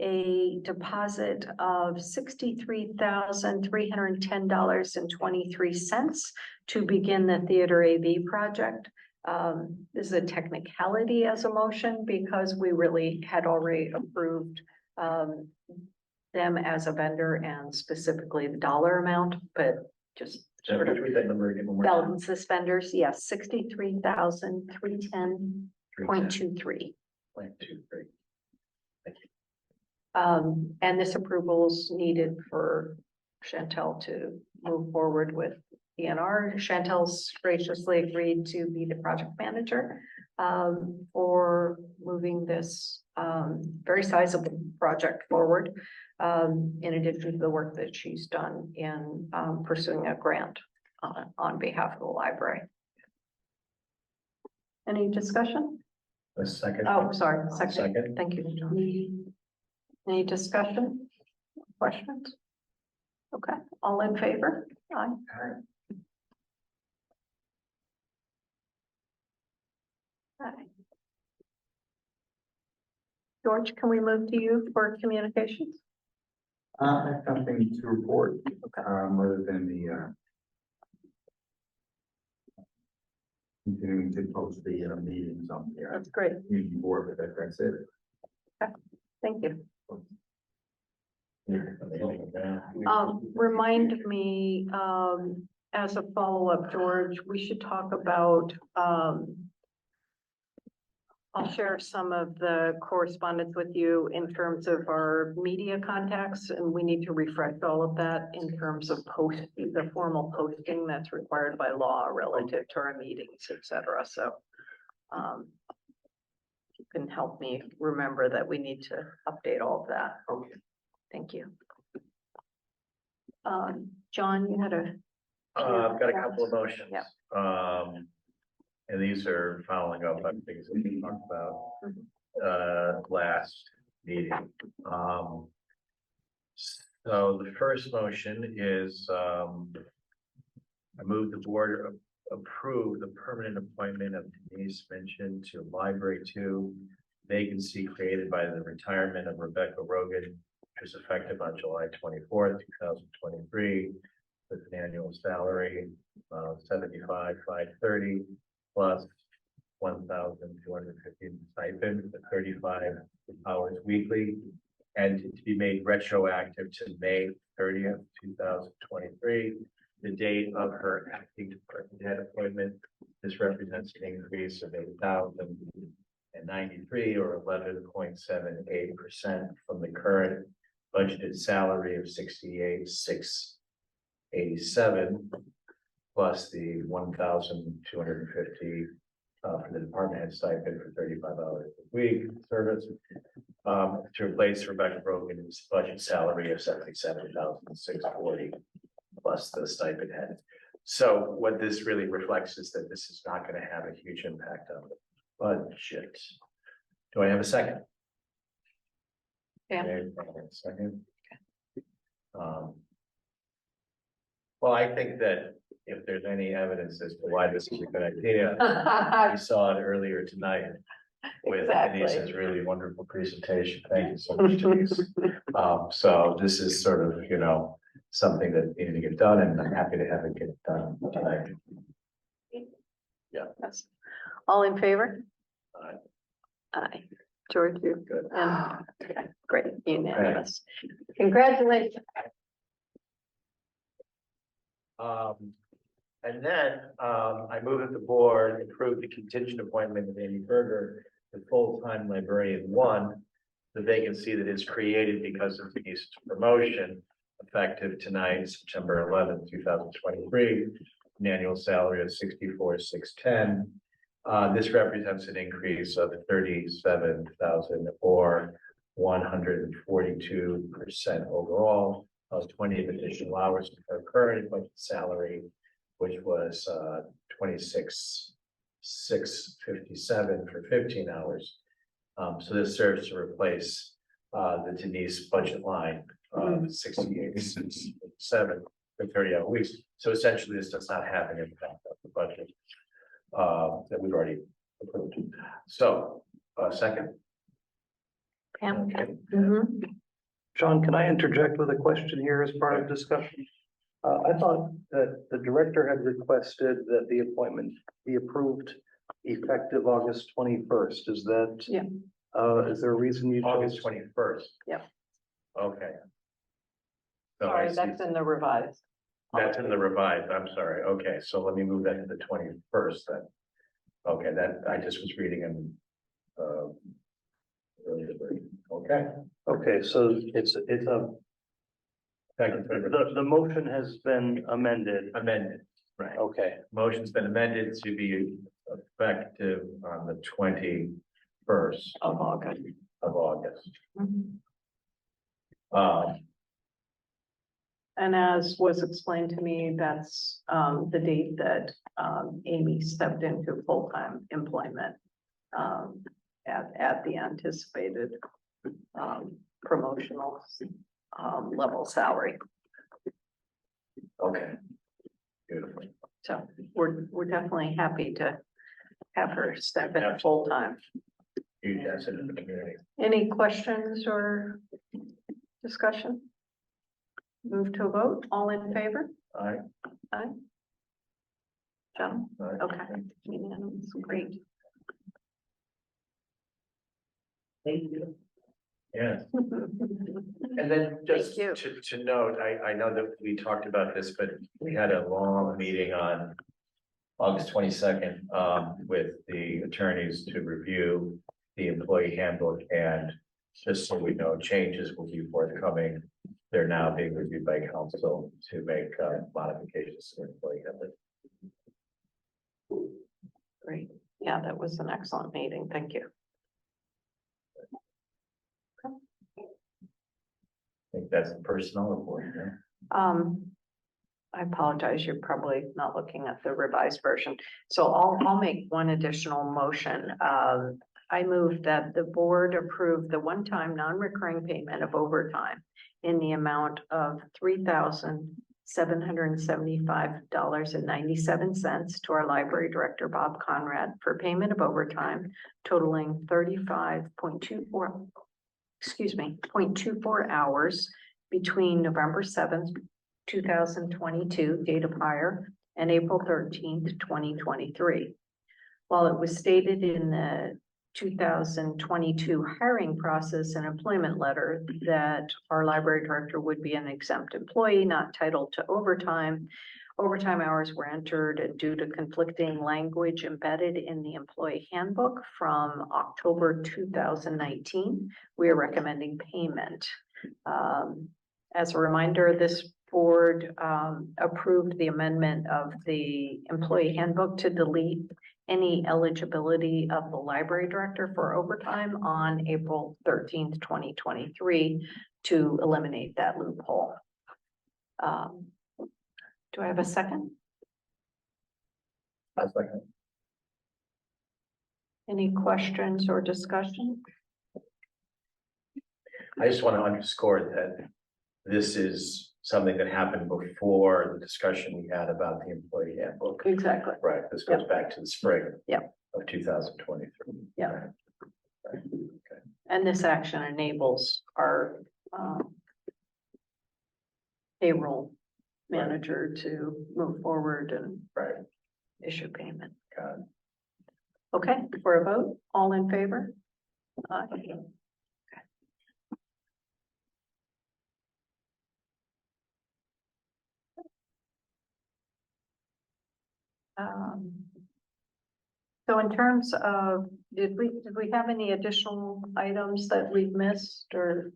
a deposit of $63,310.23 to begin the Theater AV project. This is a technicality as a motion because we really had already approved them as a vendor and specifically the dollar amount, but just sort of Read that number again one more belt time. and suspenders, yes, 63,310.23. 0.23. And this approval is needed for Chantel to move forward with DNR. Chantel's graciously agreed to be the project manager for moving this very sizable project forward, in addition to the work that she's done in pursuing a grant on behalf of the library. Any discussion? A second. Oh, sorry, second. Second. Thank you. Any discussion? Questions? Okay, all in favor? Aye. Aye. George, can we move to you for communications? I have nothing to report, other than the continuing to post the meetings on the That's great. community board, but that's it. Thank you. Yeah. Remind me, as a follow-up, George, we should talk about, I'll share some of the correspondence with you in terms of our media contacts, and we need to refresh all of that in terms of the formal posting that's required by law relative to our meetings, et cetera. So, can help me remember that we need to update all of that. Okay. Thank you. John, you had a. I've got a couple of motions. Yeah. And these are following up on things that we talked about, last meeting. So the first motion is, I move the board approve the permanent appointment of Denise Minchin to Library 2, vacancy created by the retirement of Rebecca Rogan, which is effective on July 24th, 2023, with an annual salary of $75,530 plus 1,250 stipend for 35 hours weekly, and to be made retroactive to May 30th, 2023. The date of her acting department head appointment. This represents an increase of 8,093 or 11.78% from the current budgeted salary of 68,687 plus the 1,250 for the department head stipend for 35 hours a week service, to replace Rebecca Brogan's budget salary of 77,640 plus the stipend head. So what this really reflects is that this is not going to have a huge impact on the budget. Do I have a second? Yeah. Okay, second. Well, I think that if there's any evidence as to why this is a good idea, we saw it earlier tonight with Exactly. Denise's really wonderful presentation. Thank you so much, Denise. So this is sort of, you know, something that needed to get done, and I'm happy to have it get done tonight. Yes. All in favor? Aye. Aye. George, you Good. and okay, great, unanimous. Congratulations. And then, I move that the board approve the contingent appointment of Amy Berger, the full-time librarian 1, the vacancy that is created because of Denise's promotion, effective tonight, September 11th, 2023, an annual salary of 64,610. This represents an increase of 37,000 or 142% overall, plus 20 additional hours to her current budget salary, which was 26,657 for 15 hours. So this serves to replace the Denise budget line of 68,657 for 30-hour weeks. So essentially, this does not have an impact on the budget that we've already approved. So, second. Pam? Okay. Mhm. John, can I interject with a question here as part of discussion? I thought that the director had requested that the appointment be approved effective August 21st. Is that? Yeah. Is there a reason you chose? August 21st. Yep. Okay. So I Sorry, see. that's in the revised. That's in the revised, I'm sorry, okay, so let me move that to the 21st then. Okay, that, I just was reading in, earlier version. Okay. Okay, so it's a, Thank you. the motion has been amended. Amended, right, Okay, motion's been amended to be effective on the 21st Of August. of August. Mhm. Um, And as was explained to me, that's the date that Amy stepped into full-time employment at the anticipated promotional level salary. okay. Beautiful. So we're definitely happy to have her step in Absolutely. full-time. You guys in the community. Any questions or discussion? Move to a vote, all in favor? Aye. Aye. John? Aye. Okay, unanimous, great. Thank you. Yes. And then just Thank to note, I know that we talked about this, but we had a long meeting on August 22nd with the attorneys to review the employee handbook, and just so we know, changes will be forthcoming. They're now being reviewed by council to make modifications to the employee handbook. Great, yeah, that was an excellent meeting, thank you. think that's the personnel report, yeah. I apologize, you're probably not looking at the revised version. So I'll make one additional motion. I move that the board approve the one-time non-recurring payment of overtime in the amount of $3,775.97 to our library director, Bob Conrad, for payment of overtime totaling 0.24 hours between November 7th, 2022, date of hire, and April 13th, 2023. While it was stated in the 2022 hiring process and employment letter that our library director would be an exempt employee not entitled to overtime, overtime hours were entered, and due to conflicting language embedded in the employee handbook from October 2019, we are recommending payment. As a reminder, this board approved the amendment of the employee handbook to delete any eligibility of the library director for overtime on April 13th, 2023 to eliminate that loophole. Do I have a second? That's like, Any questions or discussion? I just want to underscore that this is something that happened before the discussion we had about the employee handbook. Exactly. Right, this goes back to the spring. Yep. Of 2023. Yeah. Right. Okay. And this action enables our payroll manager to move forward and Right. issue payment. Got it. Okay, for a vote, all in favor? Aye. So in terms of, did we have any additional items that we've missed or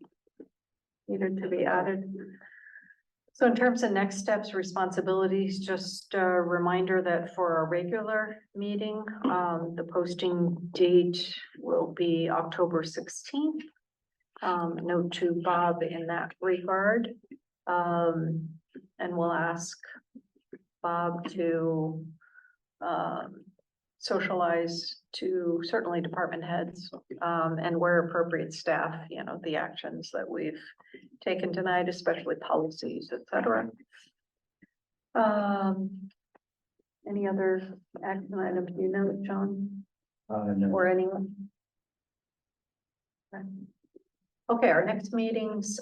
needed to be added? So in terms of next steps, responsibilities, just a reminder that for our regular meeting, the posting date will be October 16th. Note to Bob in that regard. And we'll ask Bob to socialize to certainly department heads, and where appropriate staff, you know, the actions that we've taken tonight, especially policies, et cetera. Any other action items you know, John, No. or anyone? Okay, our next meeting's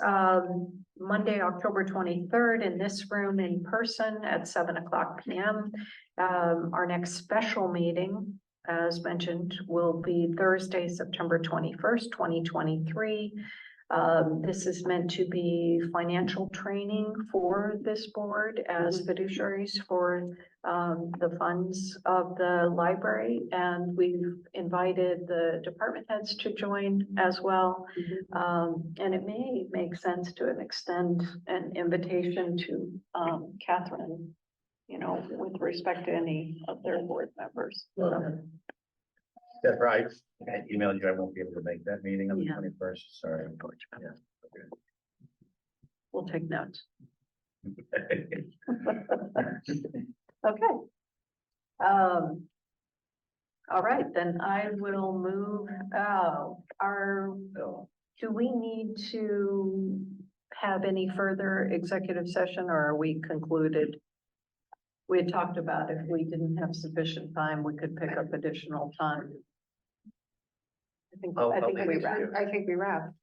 Monday, October 23rd in this room in person at 7:00 p.m. Our next special meeting, as mentioned, will be Thursday, September 21st, 2023. This is meant to be financial training for this board as fiduciaries for the funds of the library, and we've invited the department heads to join as well. And it may make sense to extend an invitation to Catherine, you know, with respect to any of their board members. That's right. I emailed you, I won't be able to make that meeting on the Yeah. 21st, sorry. Yeah. We'll take notes. Okay. Okay. All right, then I will move, do we need to have any further executive session, or are we concluded? We had talked about if we didn't have sufficient time, we could pick up additional time. I think we wrapped.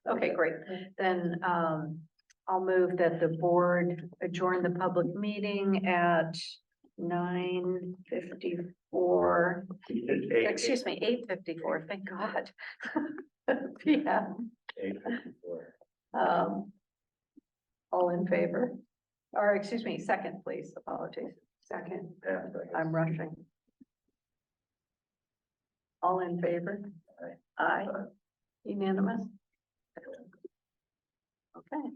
Okay, great. Then, I'll move that the board adjourn the public meeting at 9:54. Excuse me, 8:54, thank God. Yeah. 8:54. All in favor? Or excuse me, second, please, apologies. Second, Yeah, I'm rushing. All in favor? Aye. Unanimous? Okay.